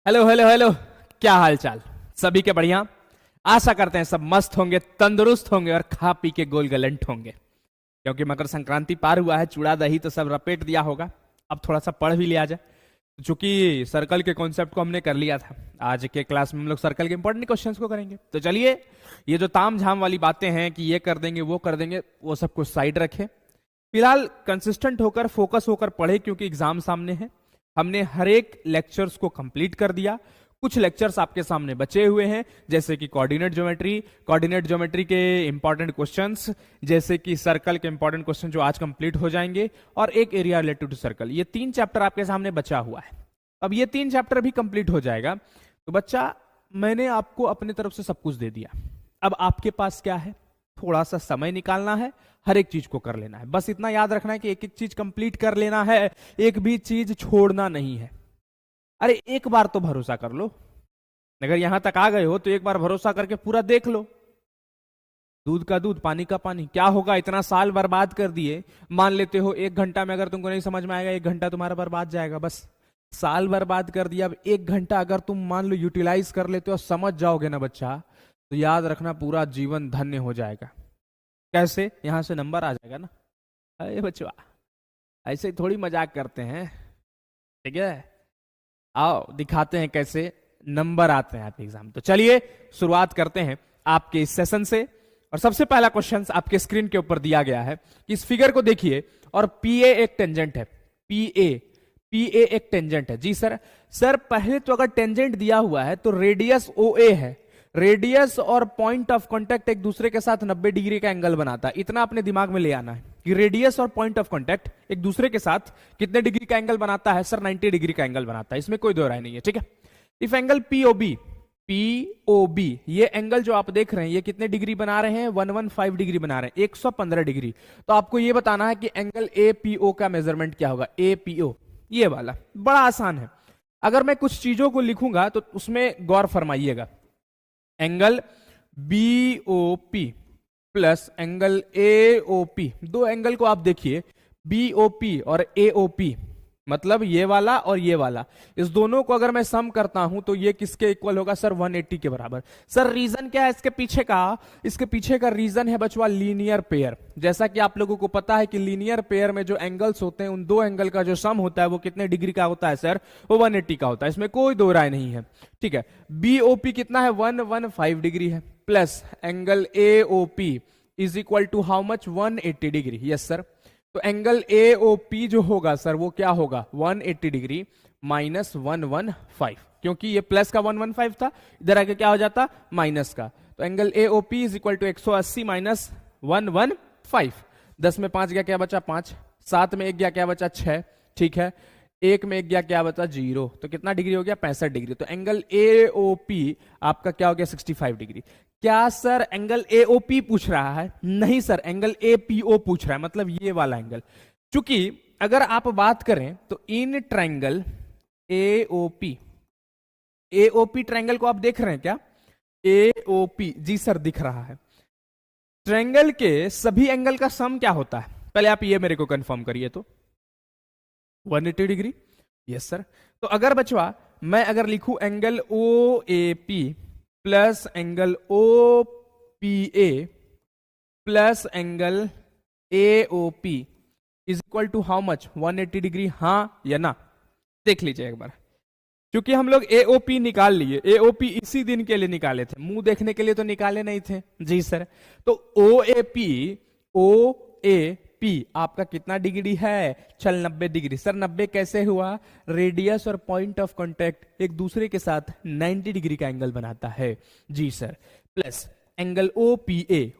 Hello hello hello, क्या हाल चाल? सभी के बढ़िया। आशा करते हैं सब मस्त होंगे, तंदुरुस्त होंगे और खा पी के गोल गलंट होंगे, क्योंकि मकर संक्रांति पार हुआ है। चूड़ा दही तो सब रपेट दिया होगा। अब थोड़ा सा पढ़ भी लिया जाए। चूंकि सर्कल के कॉन्सेप्ट को हमने कर लिया था, आज के क्लास में हम लोग सर्कल के इंपॉर्टेंट क्वेश्चंस को करेंगे। तो चलिए, ये जो ताम झाम वाली बातें हैं कि ये कर देंगे वो कर देंगे, वो सब कुछ साइड रखे। फिलहाल कंसिस्टेंट होकर, फोकस होकर पढ़े, क्योंकि एग्जाम सामने है। हमने हर एक लेक्चर्स को कंप्लीट कर दिया। कुछ लेक्चर्स आपके सामने बचे हुए हैं, जैसे कि कोऑर्डिनेट ज्योमेट्री के इंपॉर्टेंट क्वेश्चंस, जैसे कि सर्कल के इंपॉर्टेंट क्वेश्चन जो आज कंप्लीट हो जाएंगे, और एक एरिया रिलेटेड टू सर्कल। ये 3 चैप्टर आपके सामने बचा हुआ है। अब ये 3 चैप्टर भी कंप्लीट हो जाएगा तो बच्चा, मैंने आपको अपने तरफ से सब कुछ दे दिया। अब आपके पास क्या है? थोड़ा सा समय निकालना है, हर एक चीज को कर लेना है। बस इतना याद रखना है कि एक एक चीज कंप्लीट कर लेना है, एक भी चीज छोड़ना नहीं है। अरे एक बार तो भरोसा कर लो। अगर यहां तक आ गए हो तो एक बार भरोसा करके पूरा देख लो। दूध का दूध, पानी का पानी। क्या होगा, इतना साल बर्बाद कर दिए। मान लेते हो 1 घंटा में अगर तुमको नहीं समझ में आएगा, 1 घंटा तुम्हारा बर्बाद जाएगा। बस साल बर्बाद कर दिया। अब 1 घंटा अगर तुम मान लो यूटिलाइज कर लेते हो, समझ जाओगे ना बच्चा, तो याद रखना पूरा जीवन धन्य हो जाएगा। कैसे? यहां से नंबर आ जाएगा ना। अरे बच्चा, ऐसे थोड़ी मजाक करते हैं, ठीक है? आओ दिखाते हैं कैसे नंबर आते हैं आपके एग्जाम। तो चलिए शुरुआत करते हैं आपके इस सेशन से। और सबसे पहला क्वेश्चन आपके स्क्रीन के ऊपर दिया गया है कि इस फिगर को देखिए, और पीए एक टेंजेंट है। पीए एक टेंजेंट है। जी सर। सर पहले तो अगर टेंजेंट दिया हुआ है तो रेडियस ओए है। रेडियस और पॉइंट ऑफ कांटेक्ट एक दूसरे के साथ 90 डिग्री का एंगल बनाता है। इतना अपने दिमाग में ले आना है कि रेडियस और पॉइंट ऑफ कांटेक्ट एक दूसरे के साथ कितने डिग्री का एंगल बनाता है? सर 90 डिग्री का एंगल बनाता है, इसमें कोई दो राय नहीं है, ठीक है? इफ एंगल पीओबी, ये एंगल जो आप देख रहे हैं, ये कितने डिग्री बना रहे हैं? 115 डिग्री बना रहे हैं, 115 डिग्री। तो आपको ये बताना है कि एंगल एपीओ का मेजरमेंट क्या होगा। एपीओ ये वाला बड़ा आसान है। अगर मैं कुछ चीजों को लिखूंगा तो उसमें गौर फरमाइएगा। Angle BOP plus angle AOP, 2 angle को आप देखिए, बीओपी और एओपी, मतलब ये वाला और ये वाला। इस दोनों को अगर मैं सम करता हूं तो ये किसके इक्वल होगा? सर 180 के बराबर। सर रीजन क्या है इसके पीछे का? इसके पीछे का रीजन है बचवा लीनियर पेयर। जैसा कि आप लोगों को पता है कि लीनियर पेयर में जो एंगल्स होते हैं, उन 2 एंगल का जो सम होता है वो कितने डिग्री का होता है? सर वो 180 का होता है, इसमें कोई दो राय नहीं है, ठीक है? बीओपी कितना है? 115 डिग्री है, plus angle AOP is equal to how much? 180 degree. Yes sir. तो एंगल एओपी जो होगा सर वो क्या होगा? 180 डिग्री माइनस 115, क्योंकि ये प्लस का 115 था, इधर आके क्या हो जाता? माइनस का। तो angle AOP is equal to 180 minus 115। 10 में 5 गया, क्या बचा? 5। 7 में 1 गया, क्या बचा? 6, ठीक है? 1 में 1 गया, क्या बचा? 0। तो कितना डिग्री हो गया? 65 डिग्री। तो एंगल एओपी आपका क्या हो गया? 65 डिग्री। क्या सर एंगल एओपी पूछ रहा है? नहीं सर, एंगल एपीओ पूछ रहा है, मतलब ये वाला एंगल। चूंकि अगर आप बात करें तो in triangle AOP, AOP triangle को आप देख रहे हैं क्या? एओपी, जी सर दिख रहा है। ट्रायंगल के सभी एंगल का सम क्या होता है? पहले आप ये मेरे को कंफर्म करिए तो। 180 डिग्री। Yes sir. तो अगर बचवा मैं अगर लिखूं angle O A P plus angle O P A plus angle A O P is equal to how much? 180 degree, हाँ या ना? देख लीजिए एक बार। क्योंकि हम लोग एओपी निकाल लिए, एओपी इसी दिन के लिए निकाले थे, मुंह देखने के लिए तो निकाले नहीं थे। जी सर। तो ओ ए पी आपका कितना डिग्री है? चल 90 डिग्री। सर 90 कैसे हुआ? रेडियस और पॉइंट ऑफ कांटेक्ट एक दूसरे के साथ 90 डिग्री का एंगल बनाता है। जी सर। प्लस एंगल ओपीए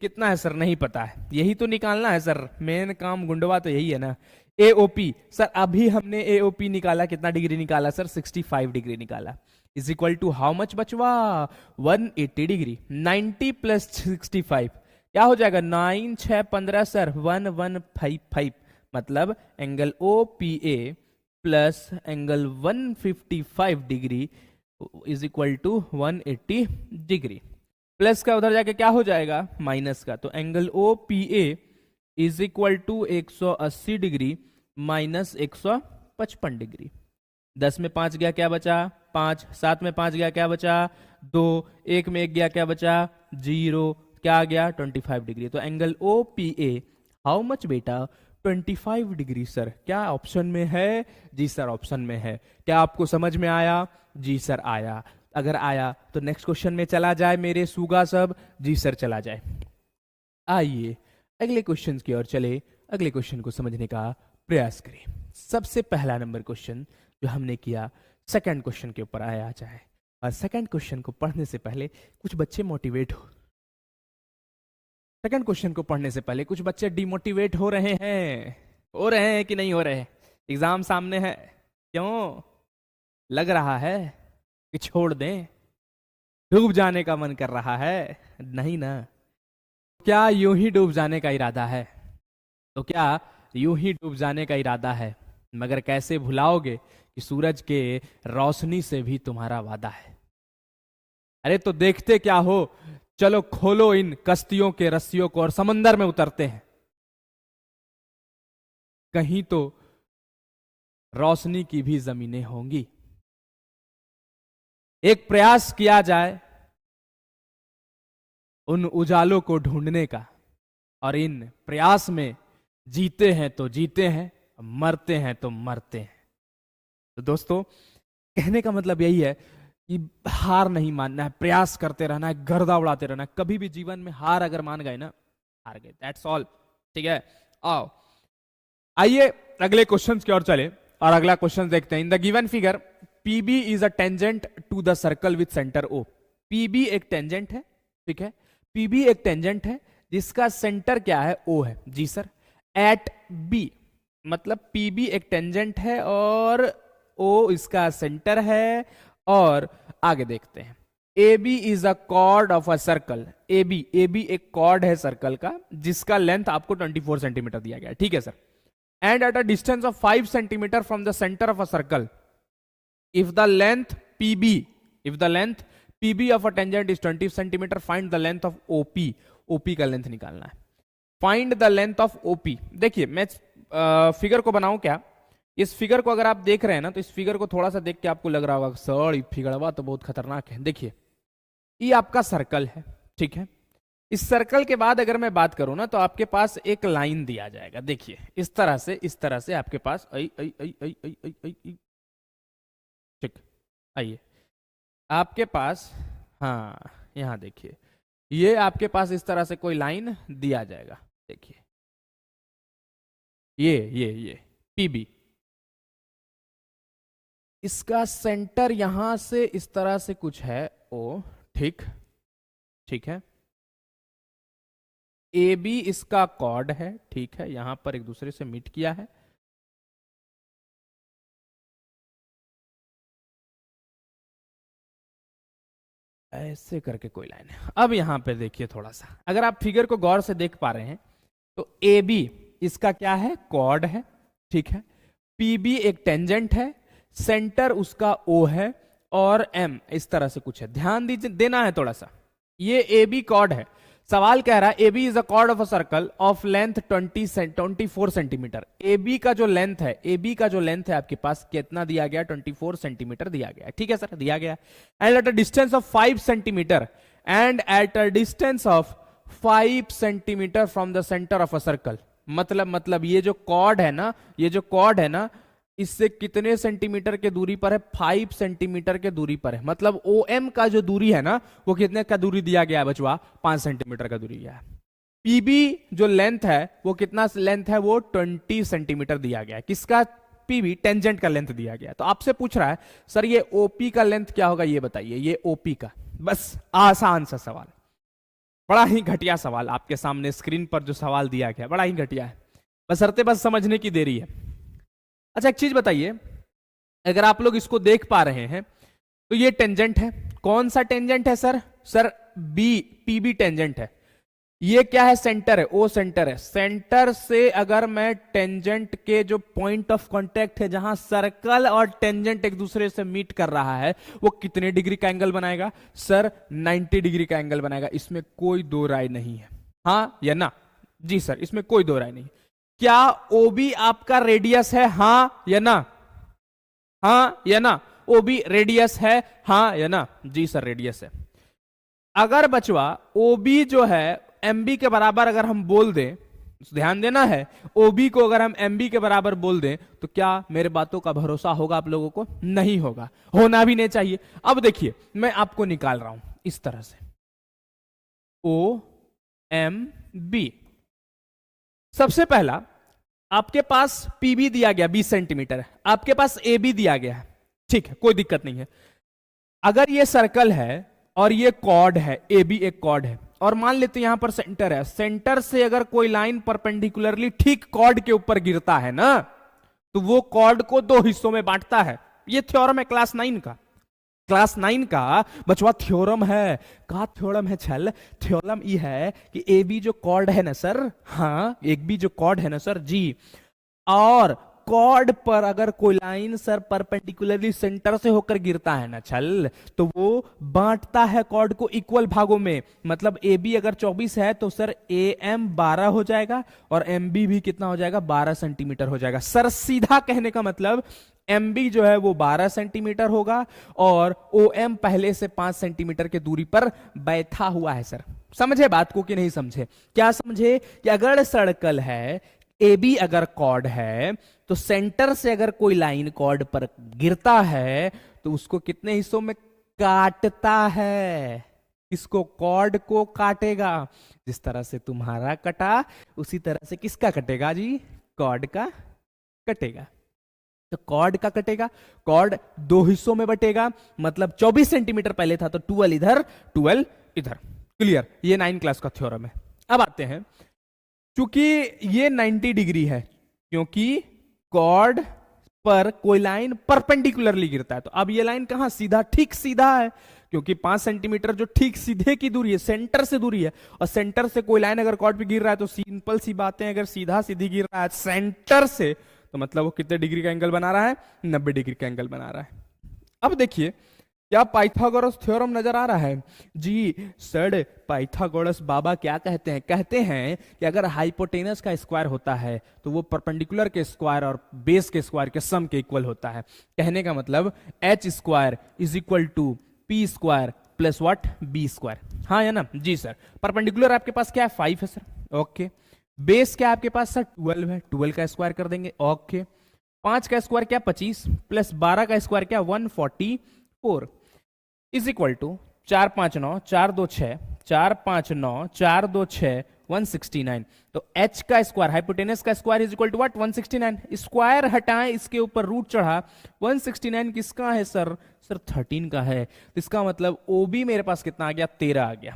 कितना है सर? नहीं पता है, यही तो निकालना है सर। मेन काम गुंडवा तो यही है ना। एओपी सर अभी हमने एओपी निकाला, कितना डिग्री निकाला सर? 65 डिग्री निकाला। Is equal to how much बचवा? 180 डिग्री। 90 प्लस 65 क्या हो जाएगा? 9 6 15 सर 1155, मतलब angle OPA plus angle 155 degree is equal to 180 degree. Plus का उधर जाके क्या हो जाएगा? माइनस का। तो angle OPA is equal to 180 degree minus 155 degree. 10 में 5 गया क्या बचा 5, 7 में 5 गया क्या बचा 2, 1 में 1 गया क्या बचा 0, क्या आ गया 25 डिग्री। तो angle O P A how much बेटा 25 डिग्री सर। क्या ऑप्शन में है? जी सर ऑप्शन में है। क्या आपको समझ में आया? जी सर आया। अगर आया तो नेक्स्ट क्वेश्चन में चला जाए मेरे सूगा सब। जी सर चला जाए। आइए अगले क्वेश्चन की ओर चले, अगले क्वेश्चन को समझने का प्रयास करें। सबसे पहला नंबर क्वेश्चन जो हमने किया सेकंड क्वेश्चन के ऊपर आया जाए, और सेकंड क्वेश्चन को पढ़ने से पहले कुछ बच्चे मोटिवेट हो, सेकंड क्वेश्चन को पढ़ने से पहले कुछ बच्चे डिमोटिवेट हो रहे हैं कि नहीं हो रहे? एग्जाम सामने है, क्यों लग रहा है कि छोड़ दें, डूब जाने का मन कर रहा है? नहीं ना? क्या यूं ही डूब जाने का इरादा है? तो क्या यूं ही डूब जाने का इरादा है? मगर कैसे भुलाओगे कि सूरज के रोशनी से भी तुम्हारा वादा है। अरे तो देखते क्या हो, चलो खोलो इन कश्तियों के रस्सियों को और समंदर में उतरते हैं। कहीं तो रोशनी की भी जमीनें होंगी। एक प्रयास किया जाए उन उजालों को ढूंढने का, और इन प्रयास में जीते हैं तो जीते हैं, मरते हैं तो मरते हैं। तो दोस्तों कहने का मतलब यही है कि हार नहीं मानना है, प्रयास करते रहना है, गर्दा उड़ाते रहना है। कभी भी जीवन में हार अगर मान गए ना, हार गए, दैट्स ऑल। ठीक है, आओ आइए अगले क्वेश्चन की ओर चले और अगला क्वेश्चन देखते हैं। In the given figure PB is a tangent to the circle with centre O. PB एक टेंजेंट है, ठीक है, पीबी एक टेंजेंट है जिसका सेंटर क्या है? ओ है। जी सर। एट बी, मतलब पीबी एक टेंजेंट है और ओ इसका सेंटर है। और आगे देखते हैं, A B is a chord of a circle. A B एक कॉर्ड है सर्कल का जिसका लेंथ आपको 24 सेंटीमीटर दिया गया है, ठीक है sir. And at a distance of 5 centimetre from the centre of a circle, if the length PB of a tangent is 20 centimetre, find the length of OP. OP का length निकालना है। Find the length of OP. देखिए मैं figure को बनाऊं क्या? इस figure को अगर आप देख रहे हैं ना, तो इस फिगर को थोड़ा सा देख के आपको लग रहा होगा सर ये फिगरवा तो बहुत खतरनाक है। देखिए ये आपका सर्कल है, ठीक है। इस सर्कल के बाद अगर मैं बात करूं ना, तो आपके पास एक लाइन दिया जाएगा। देखिए इस तरह से आपके पास ठीक, आइए आपके पास, हाँ यहां देखिए, ये आपके पास इस तरह से कोई लाइन दिया जाएगा। देखिए ये पीबी, इसका सेंटर यहां से इस तरह से कुछ है ओ, ठीक है। ए बी इसका कॉर्ड है, ठीक है, यहां पर एक दूसरे से मीट किया है। ऐसे करके कोई लाइन है। अब यहां पे देखिए थोड़ा सा, अगर आप फिगर को गौर से देख पा रहे हैं तो ए बी इसका क्या है? कॉर्ड है, ठीक है। पीबी एक टेंजेंट है, सेंटर उसका ओ है, और एम इस तरह से कुछ है। ध्यान दीजिए, देना है थोड़ा सा। ये ए बी कॉर्ड है। सवाल कह रहा है A B is a chord of a circle of length 24 centimetre. A B का जो लेंथ है आपके पास कितना दिया गया? 24 सेंटीमीटर दिया गया, ठीक है सर, दिया गया। And at a distance of 5 centimetre, from the centre of a circle. मतलब ये जो कॉर्ड है ना, इससे कितने सेंटीमीटर के दूरी पर है? 5 सेंटीमीटर के दूरी पर है। मतलब ओ एम का जो दूरी है ना, वो कितने का दूरी दिया गया है बचवा? 5 सेंटीमीटर का दूरी है। पीबी जो लेंथ है वो कितना लेंथ है? वो 20 सेंटीमीटर दिया गया है। किसका? पीबी टेंजेंट का लेंथ दिया गया है। तो आपसे पूछ रहा है सर ये ओपी का लेंथ क्या होगा, ये बताइए। ये ओपी का, बस आसान सा सवाल, बड़ा ही घटिया सवाल आपके सामने स्क्रीन पर जो सवाल दिया गया बड़ा ही घटिया है, बशर्ते बस समझने की देरी है। अच्छा एक चीज बताइए, अगर आप लोग इसको देख पा रहे हैं तो ये टेंजेंट है। कौन सा टेंजेंट है सर? बी पीबी टेंजेंट है। ये क्या है? सेंटर है, ओ सेंटर है। सेंटर से अगर मैं टेंजेंट के जो पॉइंट ऑफ कांटेक्ट है, जहां सर्कल और टेंजेंट एक दूसरे से मीट कर रहा है, वो कितने डिग्री का एंगल बनाएगा? सर 90 डिग्री का एंगल बनाएगा। इसमें कोई दो राय नहीं है, हाँ या ना? जी सर, इसमें कोई दो राय नहीं। क्या ओबी आपका रेडियस है, हाँ या ना? हाँ या ना? ओबी रेडियस है, हाँ या ना? जी सर रेडियस है। अगर बचवा ओबी जो है एमबी के बराबर अगर हम बोल दें, ध्यान देना है, ओबी को अगर हम एमबी के बराबर बोल दें तो क्या मेरे बातों का भरोसा होगा आप लोगों को? नहीं होगा, होना भी नहीं चाहिए। अब देखिए मैं आपको निकाल रहा हूं इस तरह से, ओ एम बी। सबसे पहला आपके पास पीबी दिया गया 20 सेंटीमीटर, आपके पास ए बी दिया गया है, ठीक है, कोई दिक्कत नहीं है। अगर ये सर्कल है और ये कॉर्ड है, ए बी एक कॉर्ड है, और मान लेते हैं यहां पर सेंटर है, सेंटर से अगर कोई लाइन परपेंडिकुलरली ठीक कॉर्ड के ऊपर गिरता है ना, तो वो कॉर्ड को दो हिस्सों में बांटता है। ये थ्योरम है क्लास 9 का, क्लास 9 का बचवा थ्योरम है। का थ्योरम है छल? थ्योरम ये है कि ए बी जो कॉर्ड है ना सर, हाँ एक बी जो कॉर्ड है ना सर जी, और कॉर्ड पर अगर कोई लाइन सर परपेंडिकुलरली सेंटर से होकर गिरता है ना छल, तो वो बांटता है कॉर्ड को इक्वल भागों में। मतलब ए बी अगर 24 है तो सर ए एम 12 हो जाएगा और एम बी भी कितना हो जाएगा? 12 सेंटीमीटर हो जाएगा। सर सीधा कहने का मतलब एम बी जो है वो 12 सेंटीमीटर होगा और ओ एम पहले से 5 सेंटीमीटर के दूरी पर बैठा हुआ है। सर समझे बात को कि नहीं समझे? क्या समझे कि अगर सर्कल है, ए बी अगर कॉर्ड है, तो सेंटर से अगर कोई लाइन कॉर्ड पर गिरता है तो उसको कितने हिस्सों में काटता है? किसको? कॉर्ड को काटेगा। जिस तरह से तुम्हारा कटा उसी तरह से किसका कटेगा जी? कॉर्ड का कटेगा। तो कॉर्ड का कटेगा, कॉर्ड दो हिस्सों में बटेगा, मतलब 24 सेंटीमीटर पहले था तो 12 इधर 12 इधर। क्लियर? ये 9 क्लास का थ्योरम है। अब आते हैं, क्योंकि ये 90 डिग्री है, क्योंकि कॉर्ड पर कोई लाइन परपेंडिकुलरली गिरता है, तो अब ये लाइन कहां? सीधा, ठीक सीधा है, क्योंकि 5 सेंटीमीटर जो ठीक सीधे की दूरी है, सेंटर से दूरी है, और सेंटर से कोई लाइन अगर कॉर्ड पे गिर रहा है तो सिंपल सी बातें, अगर सीधा सीधी गिर रहा है सेंटर से, तो मतलब वो कितने डिग्री का एंगल बना रहा है? 90 डिग्री का एंगल बना रहा है। अब देखिए, क्या पाइथागोरस थ्योरम नजर आ रहा है? जी सर, पाइथागोरस बाबा क्या कहते हैं? कहते हैं कि अगर हाइपोटेनस का स्क्वायर होता है तो वो परपेंडिकुलर के स्क्वायर और बेस के स्क्वायर के सम के इक्वल होता है। कहने का मतलब H square is equal to P square plus what? B square. हाँ या ना? जी सर। परपेंडिकुलर आपके पास क्या है? 5 है सर। ओके। बेस क्या आपके पास सर? 12 है, 12 का स्क्वायर कर देंगे। ओके। 5 का स्क्वायर क्या? 25 प्लस 12 का स्क्वायर क्या? 144 इज इक्वल टू 4 5 9 4 2 6 4 5 9 4 2 6 169। तो h का स्क्वायर, हाइपोटेनस का square is equal to what? 169। Square हटाएं, इसके ऊपर रूट चढ़ा, 169 किसका है सर? सर 13 का है। तो इसका मतलब OB मेरे पास कितना आ गया? 13 आ गया।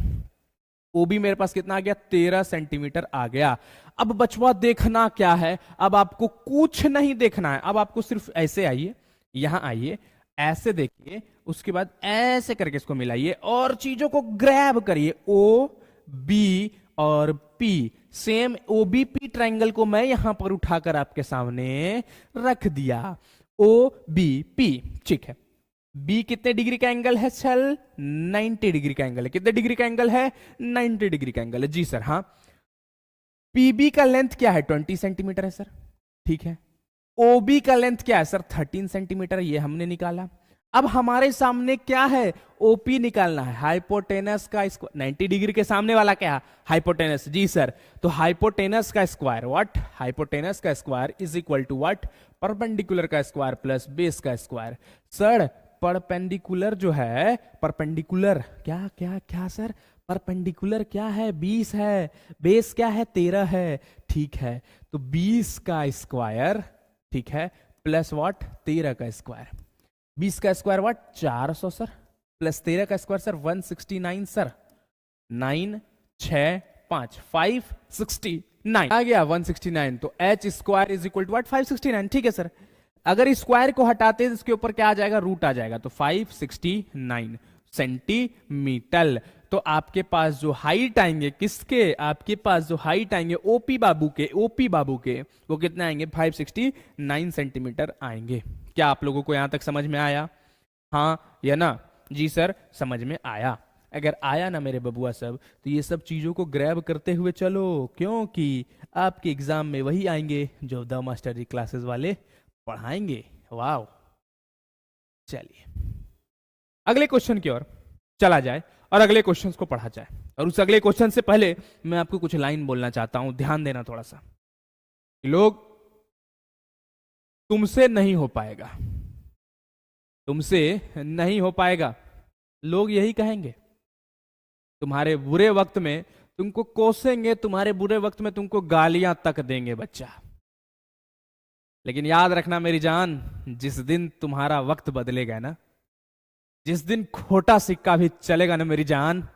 OB मेरे पास कितना आ गया? 13 सेंटीमीटर आ गया। अब बचवा देखना क्या है? अब आपको कुछ नहीं देखना है, अब आपको सिर्फ ऐसे आइए, यहां आइए, ऐसे देखिए, उसके बाद ऐसे करके इसको मिलाइए और चीजों को ग्रैब करिए। ओ बी और P, same O B P triangle को मैं यहां पर उठाकर आपके सामने रख दिया। ओ बी पी, ठीक है। बी कितने डिग्री का एंगल है चल? 90 डिग्री का एंगल है। कितने डिग्री का एंगल है? 90 डिग्री का एंगल है। जी सर। हाँ। पीबी का लेंथ क्या है? 20 सेंटीमीटर है सर, ठीक है। ओबी का लेंथ क्या है सर? 13 सेंटीमीटर, ये हमने निकाला। अब हमारे सामने क्या है? ओपी निकालना है, हाइपोटेनस का स्क्वायर। 90 डिग्री के सामने वाला क्या है? हाइपोटेनस। जी सर। तो हाइपोटेनस का स्क्वायर व्हाट? हाइपोटेनस का square is equal to what? Perpendicular का स्क्वायर प्लस बेस का स्क्वायर। सर परपेंडिकुलर जो है, परपेंडिकुलर क्या क्या क्या सर? परपेंडिकुलर क्या है? 20 है, बेस क्या है? 13 है, ठीक है। तो 20 का स्क्वायर, ठीक है, प्लस व्हाट? 13 का स्क्वायर। 20 का स्क्वायर व्हाट? 400 सर, प्लस 13 का स्क्वायर सर 169 सर। 9 6 5 569 आ गया 169। तो H square is equal to what? 569। ठीक है सर। अगर स्क्वायर को हटाते हैं इसके ऊपर क्या आ जाएगा? रूट आ जाएगा। तो 569 सेंटीमीटर। तो आपके पास जो हाइट आएंगे, किसके? आपके पास जो हाइट आएंगे ओपी बाबू के, वो कितने आएंगे? 569 सेंटीमीटर आएंगे। क्या आप लोगों को यहां तक समझ में आया? हाँ या ना? जी सर, समझ में आया। अगर आया ना मेरे बबुआ सब, तो ये सब चीजों को ग्रैब करते हुए चलो, क्योंकि आपके एग्जाम में वही आएंगे जो द मास्टर जी क्लासेस वाले पढ़ाएंगे। वाह। चलिए अगले क्वेश्चन की ओर चला जाए और अगले क्वेश्चन को पढ़ा जाए। और उस अगले क्वेश्चन से पहले मैं आपको कुछ लाइन बोलना चाहता हूं, ध्यान देना थोड़ा सा। लोग तुमसे नहीं हो पाएगा, तुमसे नहीं हो पाएगा, लोग यही कहेंगे। तुम्हारे बुरे वक्त में तुमको कोसेंगे, तुम्हारे बुरे वक्त में तुमको गालियां तक देंगे बच्चा। लेकिन याद रखना मेरी जान, जिस दिन तुम्हारा वक्त बदलेगा ना, जिस दिन खोटा सिक्का भी चलेगा ना मेरी जान,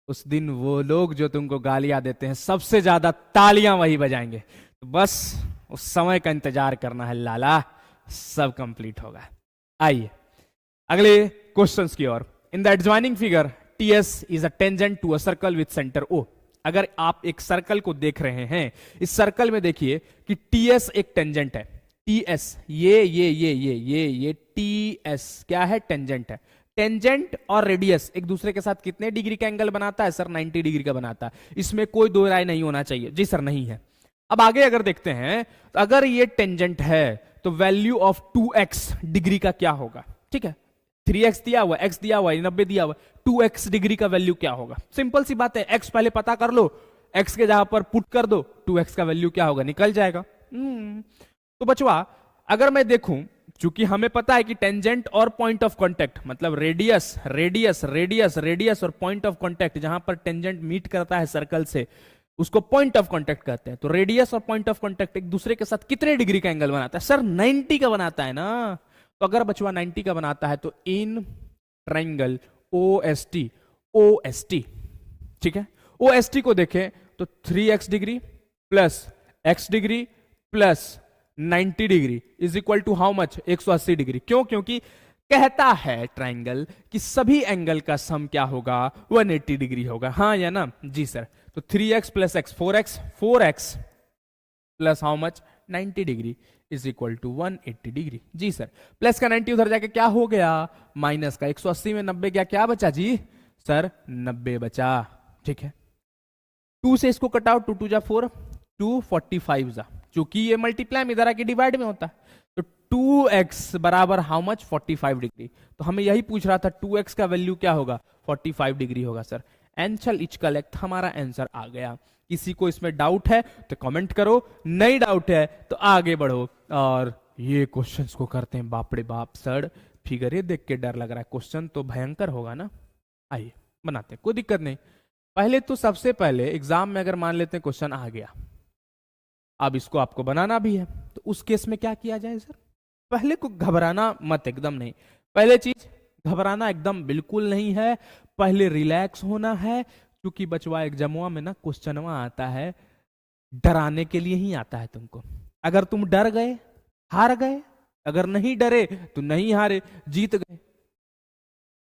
उस दिन वो लोग जो तुमको गालियां देते हैं सबसे ज्यादा तालियां वही बजाएंगे। तो बस उस समय का इंतजार करना है लाला, सब कंप्लीट होगा। आइए अगले क्वेश्चंस की ओर। In the adjoining figure TS is a tangent to a circle with centre O. अगर आप एक सर्कल को देख रहे हैं, इस सर्कल में देखिए कि टीएस एक टेंजेंट है। टीएस ये टीएस क्या है? टेंजेंट है। टेंजेंट और रेडियस एक दूसरे के साथ कितने डिग्री का एंगल बनाता है? सर 90 डिग्री का बनाता है। इसमें कोई दो राय नहीं होना चाहिए। जी सर नहीं है। अब आगे अगर देखते हैं तो अगर ये टेंजेंट है तो वैल्यू ऑफ 2x डिग्री का क्या होगा? ठीक है, 3x दिया हुआ, x दिया हुआ, 90 दिया हुआ, 2x डिग्री का वैल्यू क्या होगा? सिंपल सी बात है, x पहले पता कर लो, x के जगह पर पुट कर दो, 2x का वैल्यू क्या होगा? निकल जाएगा। तो बचवा अगर मैं देखूं, चूंकि हमें पता है कि टेंजेंट और पॉइंट ऑफ कांटेक्ट मतलब रेडियस रेडियस रेडियस रेडियस और पॉइंट ऑफ कांटेक्ट, जहां पर टेंजेंट मीट करता है सर्कल से, उसको पॉइंट ऑफ कांटेक्ट कहते हैं। तो रेडियस और पॉइंट ऑफ कांटेक्ट एक दूसरे के साथ कितने डिग्री का एंगल बनाता है? सर 90 का बनाता है ना। तो अगर बचवा 90 का बनाता है तो इन ट्रायंगल ओएसटी, ठीक है, ओएसटी को देखें तो 3x degree plus x degree plus 90 degree is equal to how much? 180 degree. क्यों? क्योंकि कहता है ट्रायंगल कि सभी एंगल का सम क्या होगा? 180 डिग्री होगा। हाँ या ना? जी सर। तो 3x plus x 4x plus how much? 90 degree is equal to 180 degree. जी सर। प्लस का 90 उधर जाके क्या हो गया? माइनस का 180 में 90 गया, क्या बचा जी? सर 90 बचा। ठीक है, 2 से इसको कटाओ, 2 2 जा 4, 245 जा। चूंकि ये मल्टीप्लाई में इधर आके डिवाइड में होता है तो 2x बराबर हाउ मच? 45 डिग्री। तो हमें यही पूछ रहा था 2x का वैल्यू क्या होगा? 45 डिग्री होगा सर। एंसल इच कलेक्ट, हमारा आंसर आ गया। किसी को इसमें डाउट है तो कमेंट करो, नहीं डाउट है तो आगे बढ़ो। और ये क्वेश्चंस को करते हैं, बाप रे बाप सर, फिगर ये देख के डर लग रहा है, क्वेश्चन तो भयंकर होगा ना। आइए बनाते हैं, कोई दिक्कत नहीं। पहले तो सबसे पहले एग्जाम में अगर मान लेते हैं क्वेश्चन आ गया, अब इसको आपको बनाना भी है, तो उस केस में क्या किया जाए सर? पहले को घबराना मत, एकदम नहीं। पहले चीज घबराना एकदम बिल्कुल नहीं है, पहले रिलैक्स होना है। क्योंकि बचवा एग्जामवा में ना क्वेश्चनवा आता है डराने के लिए ही आता है तुमको। अगर तुम डर गए हार गए, अगर नहीं डरे तो नहीं हारे, जीत गए।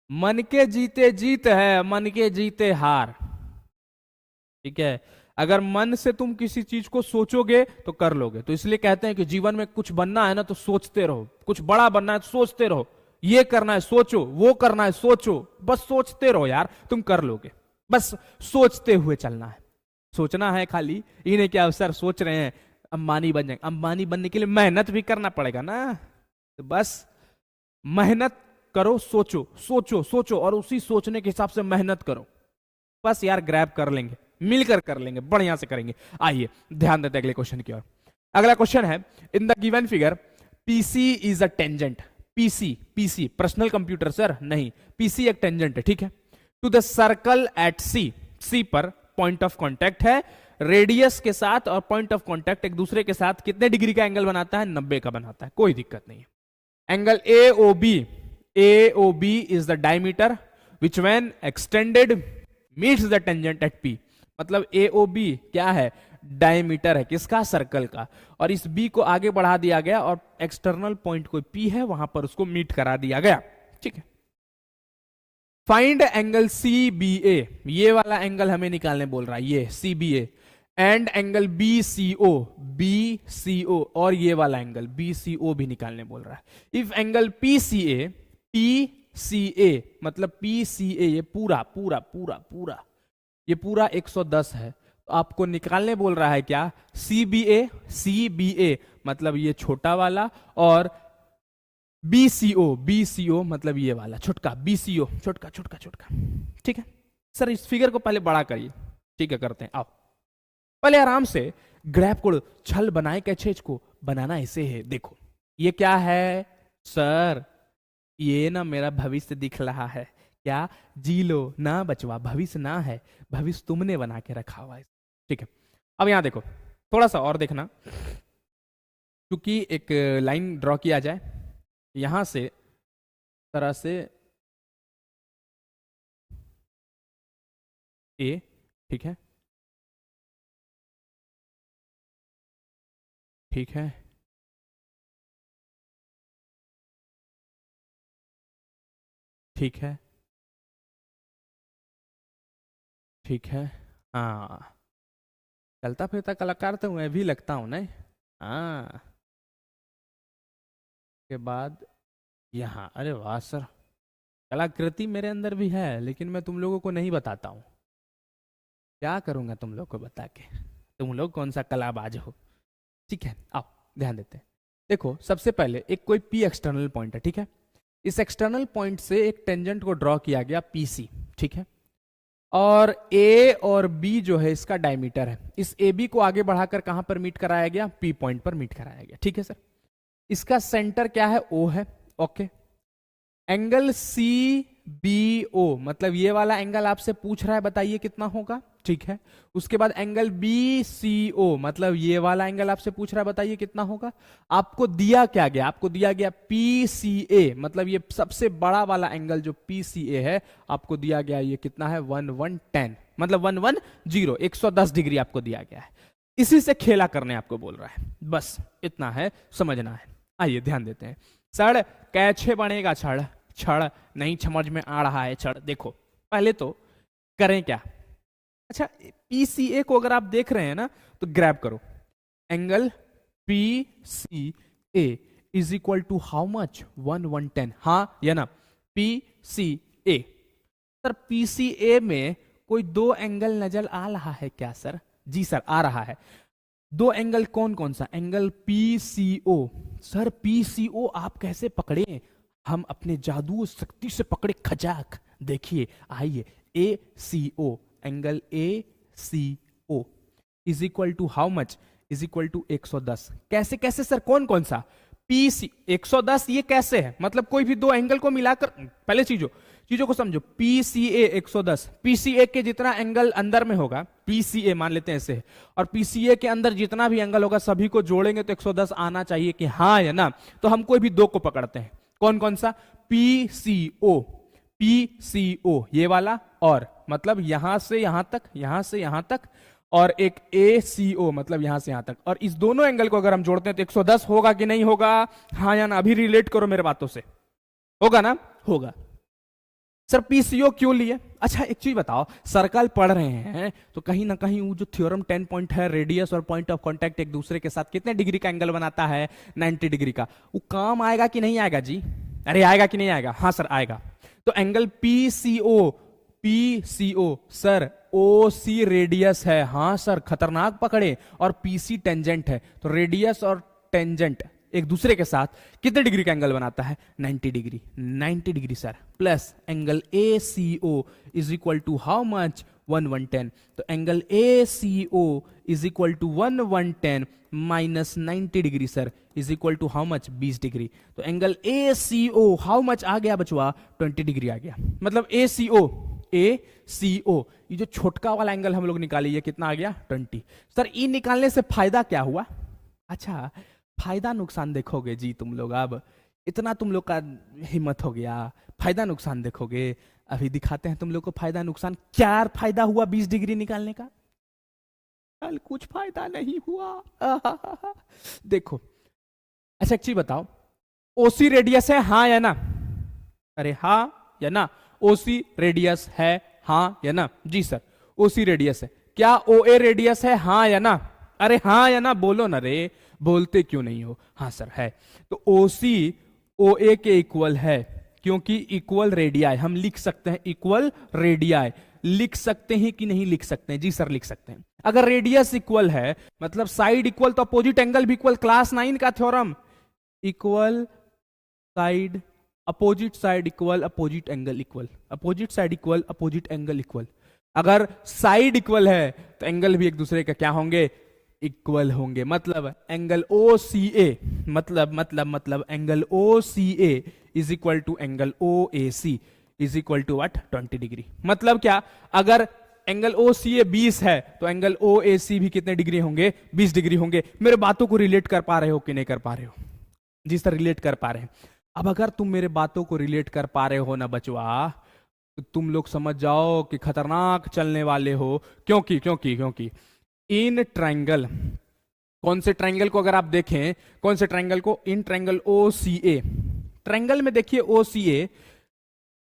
मन के जीते जीत है, मन के जीते हार। ठीक है, अगर मन से तुम किसी चीज को सोचोगे तो कर लोगे। तो इसलिए कहते हैं कि जीवन में कुछ बनना है ना तो सोचते रहो, कुछ बड़ा बनना है तो सोचते रहो, ये करना है सोचो, वो करना है सोचो, बस सोचते रहो यार, तुम कर लोगे। बस सोचते हुए चलना है, सोचना है खाली। इन्हें क्या अवसर सोच रहे हैं अंबानी बन जाएंगे, अंबानी बनने के लिए मेहनत भी करना पड़ेगा ना। तो बस मेहनत करो, सोचो सोचो सोचो और उसी सोचने के हिसाब से मेहनत करो। बस यार ग्रैब कर लेंगे, मिलकर कर लेंगे, बढ़िया से करेंगे। आइए ध्यान देते अगले क्वेश्चन की ओर। अगला क्वेश्चन है, in the given figure PC is a tangent. PC personal computer sir नहीं, पीसी एक टेंजेंट है। ठीक है, टू द सर्कल एट सी पर पॉइंट ऑफ कांटेक्ट है, रेडियस के साथ और पॉइंट ऑफ कांटेक्ट एक दूसरे के साथ कितने डिग्री का एंगल बनाता है? 90 का बनाता है, कोई दिक्कत नहीं है। Angle AOB is the diameter which when extended meets the tangent at P। मतलब AOB क्या है? डायमीटर है किसका? सर्कल का। और इस B को आगे बढ़ा दिया गया और एक्सटर्नल पॉइंट कोई P है वहां पर उसको मीट करा दिया गया। ठीक है, फाइंड एंगल CBA, ये वाला एंगल हमें निकालने बोल रहा है, ये CBA एंड एंगल BCO और ये वाला एंगल BCO भी निकालने बोल रहा है। इफ एंगल PCA मतलब PCA ये पूरा पूरा पूरा पूरा ये पूरा 110 है, तो आपको निकालने बोल रहा है क्या? CBA मतलब ये छोटा वाला और बीसीओ मतलब ये वाला छोटका बीसीओ, छोटका छोटका छोटका, ठीक है सर। इस फिगर को पहले बड़ा करिए, ठीक है करते हैं। आओ पहले आराम से ग्राफ को छल बनाए कैचेज को बनाना ऐसे है। देखो ये क्या है सर, ये ना मेरा भविष्य दिख रहा है, क्या जी लो ना बचवा, भविष्य ना है, भविष्य तुमने बना के रखा हुआ है, ठीक है। अब यहां देखो थोड़ा सा और देखना, क्योंकि एक लाइन ड्रॉ किया जाए यहां से तरह से ए, ठीक है ठीक है ठीक है ठीक है। हाँ चलता फिरता कलाकार तो मैं भी लगता हूं ना। हाँ के बाद यहाँ, अरे वाह सर, कलाकृति मेरे अंदर भी है लेकिन मैं तुम लोगों को नहीं बताता हूँ। क्या करूंगा तुम लोग को बता के, तुम लोग कौन सा कलाबाज हो, ठीक है। आओ ध्यान देते हैं। देखो सबसे पहले एक कोई पी एक्सटर्नल पॉइंट है, ठीक है। इस एक्सटर्नल पॉइंट से एक टेंजेंट को ड्रॉ किया गया पीसी, ठीक है। और ए और बी जो है इसका डायमीटर है। इस ए बी को आगे बढ़ाकर कहां पर मीट कराया गया, पी पॉइंट पर मीट कराया गया, ठीक है सर। इसका सेंटर क्या है, ओ है, okay. Angle C B O मतलब ये वाला एंगल आपसे पूछ रहा है, बताइए कितना होगा, ठीक है। उसके बाद एंगल बी सी ओ मतलब ये वाला एंगल आपसे पूछ रहा है, बताइए कितना होगा। आपको दिया क्या गया, आपको दिया गया पी सी ए मतलब ये सबसे बड़ा वाला एंगल जो पी सी ए है आपको दिया गया, ये कितना है 1110 मतलब 110 110 डिग्री आपको दिया गया है। इसी से खेला करने आपको बोल रहा है, बस इतना है, समझना है। आइए ध्यान देते हैं। सड़ कैसे बनेगा छड़, छड़ नहीं समझ में आ रहा है छड़। देखो पहले तो करें क्या, अच्छा पीसीए को अगर आप देख रहे हैं ना तो ग्रैब करो, angle P C A is equal to how much 1110, हाँ या ना, P C A. Sir PCA में कोई दो एंगल नजर आ रहा है क्या सर, जी सर आ रहा है। दो एंगल कौन कौन सा, एंगल पीसीओ। सर पीसीओ आप कैसे पकड़े, हम अपने जादू शक्ति से पकड़े खजाक, देखिए आइए A C O angle A C O is equal to how much, is equal to 110। कैसे कैसे सर, कौन कौन सा, पी सी 110 ये कैसे है, मतलब कोई भी दो एंगल को मिलाकर, पहले चीजों को समझो। पी सी ए 110, पीसीए के जितना एंगल अंदर में होगा, पीसीए मान लेते हैं ऐसे, और पीसीए के अंदर जितना भी एंगल होगा सभी को जोड़ेंगे तो 110 आना चाहिए कि हाँ या ना। तो हम कोई भी दो को पकड़ते हैं, कौन कौन सा, पीसीओ, पीसीओ ये वाला, और मतलब यहां से यहां तक, यहां से यहां तक, और एक ACO मतलब यहां से यहां तक। और इस दोनों एंगल को अगर हम जोड़ते हैं तो 110 होगा कि नहीं होगा, हाँ या ना, अभी रिलेट करो मेरे बातों से, होगा ना, होगा। सर पीसीओ क्यों लिए, अच्छा एक चीज बताओ, सर्कल पढ़ रहे हैं तो कहीं ना कहीं वो जो थ्योरम 10 पॉइंट है, रेडियस और पॉइंट ऑफ कांटेक्ट एक दूसरे के साथ कितने डिग्री का एंगल बनाता है, 90 डिग्री का, वो काम आएगा कि नहीं आएगा जी, अरे आएगा कि नहीं आएगा, हाँ सर आएगा। तो एंगल पीसीओ, पीसीओ सर ओसी रेडियस है, हाँ सर खतरनाक पकड़े, और पीसी टेंजेंट है, तो रेडियस और टेंजेंट एक दूसरे के साथ कितने डिग्री का एंगल बनाता है, 90 degree, 90 degree sir, plus angle ACO is equal to how much 1110। तो angle ACO is equal to 1110 minus 90 degree sir is equal to how much 20 degree. तो एंगल ACO हाउ मच आ गया बचवा, 20 degree आ गया। मतलब ACO ये जो छोटका वाला एंगल हम लोग निकाले ये कितना आ गया, 20। सर ई निकालने से फायदा क्या हुआ, अच्छा फायदा नुकसान देखोगे जी तुम लोग, अब इतना तुम लोग का हिम्मत हो गया, फायदा नुकसान देखोगे, अभी दिखाते हैं तुम लोग को फायदा नुकसान। क्या फायदा हुआ 20 डिग्री निकालने का, कल कुछ फायदा नहीं हुआ। देखो अच्छा एक चीज बताओ, ओसी रेडियस है हाँ या ना, अरे हाँ या ना, ओसी रेडियस है हाँ या ना, जी सर ओसी रेडियस है। क्या ओए रेडियस है हाँ या ना, अरे हाँ या ना बोलो ना रे, बोलते क्यों नहीं हो, हाँ सर है। तो ओसी ओए के इक्वल है, क्योंकि इक्वल रेडियाई, हम लिख सकते हैं इक्वल रेडियाई, लिख सकते हैं कि नहीं लिख सकते हैं, जी सर लिख सकते हैं। अगर रेडियस इक्वल है मतलब साइड इक्वल तो अपोजिट एंगल भी इक्वल, क्लास 9 का theorem, equal side opposite side equal opposite angle equal, opposite side equal opposite angle equal. अगर साइड इक्वल है तो एंगल भी एक दूसरे का क्या होंगे, इक्वल होंगे। मतलब एंगल ओ सी ए, मतलब angle O C A is equal to angle O A C is equal to what, 20 degree. मतलब क्या, अगर एंगल ओ सी ए 20 है तो एंगल ओ ए सी भी कितने डिग्री होंगे, 20 डिग्री होंगे। मेरे बातों को रिलेट कर पा रहे हो कि नहीं कर पा रहे हो? जी सर रिलेट कर पा रहे हैं। अब अगर तुम मेरे बातों को रिलेट कर पा रहे हो ना बचवा, तो तुम लोग समझ जाओ कि खतरनाक चलने वाले हो। क्योंकि क्योंकि क्योंकि इन ट्रायंगल, कौन से ट्रायंगल को अगर आप देखें, कौन से ट्रायंगल को, in triangle O C A, triangle में देखिए ओ सी ए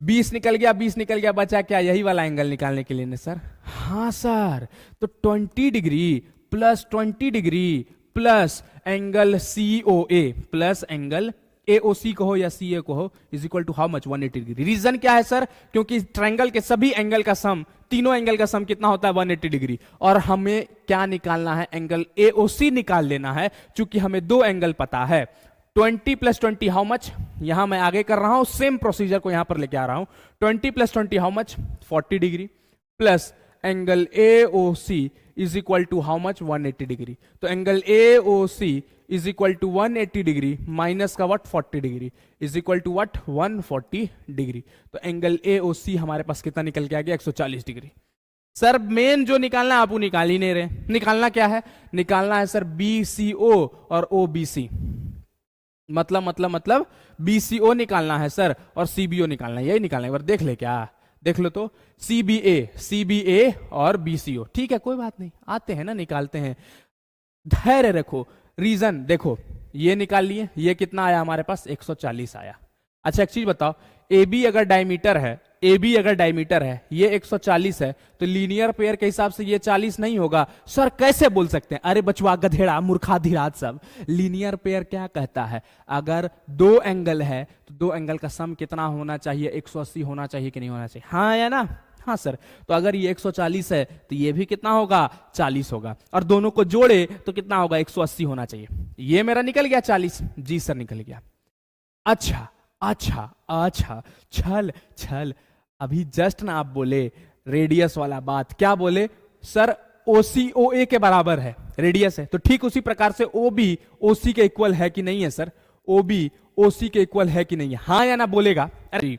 20 निकल गया, 20 निकल गया, बचा क्या, यही वाला एंगल निकालने के लिए ना सर? हाँ सर, तो 20 degree plus 20 degree plus angle C O A plus angle AOC को हो या CA को हो is equal to how much, 180 degree. Reason क्या है सर? क्योंकि ट्रायंगल के सभी एंगल का सम, तीनों एंगल का सम कितना होता है, 180 डिग्री। और हमें क्या निकालना है, एंगल AOC निकाल लेना है। चूंकि हमें दो एंगल पता है, 20 प्लस 20 हाउ मच, यहां मैं आगे कर रहा हूं, सेम प्रोसीजर को यहां पर लेके आ रहा हूं। 20 plus 20 how much, 40 degree plus angle AOC is equal to how much, 180 degree. तो angle AOC is equal to 180 degree minus का what, 40 degree is equal to what, 140 degree. तो एंगल AOC हमारे पास कितना निकल के आ गया, 140 डिग्री। सर मेन जो निकालना है आप वो निकाल ही नहीं रहे। निकालना क्या है, निकालना है सर BCO और OBC। मतलब BCO निकालना है सर और CBO निकालना है, यही निकालना है। एक बार देख ले, क्या देख लो तो, CBA और BCO। ठीक है कोई बात नहीं, आते हैं ना, निकालते हैं, धैर्य रखो। रीजन देखो, ये निकाल लिए, ये कितना आया हमारे पास, 140 आया। अच्छा एक चीज बताओ, AB अगर डायमीटर है, AB अगर डायमीटर है, ये 140 है, तो लीनियर पेयर के हिसाब से ये 40 नहीं होगा। सर कैसे बोल सकते हैं? अरे बचवा गधेड़ा मूर्खा धीराज सब, लीनियर पेयर क्या कहता है, अगर दो एंगल है तो दो एंगल का सम कितना होना चाहिए, 180 होना चाहिए कि नहीं होना चाहिए? हाँ या ना? हाँ सर। तो अगर ये 140 है तो ये भी कितना होगा, 40 होगा, और दोनों को जोड़े तो कितना होगा, 180 होना चाहिए। ये मेरा निकल गया 40। जी सर निकल गया। अच्छा अच्छा अच्छा, छल छल, अभी जस्ट ना आप बोले रेडियस वाला बात, क्या बोले सर, OCOA के बराबर है, रेडियस है, तो ठीक उसी प्रकार से OB OC के इक्वल है कि नहीं है सर? OB OC के इक्वल है कि नहीं है? हाँ या ना बोलेगा? अरे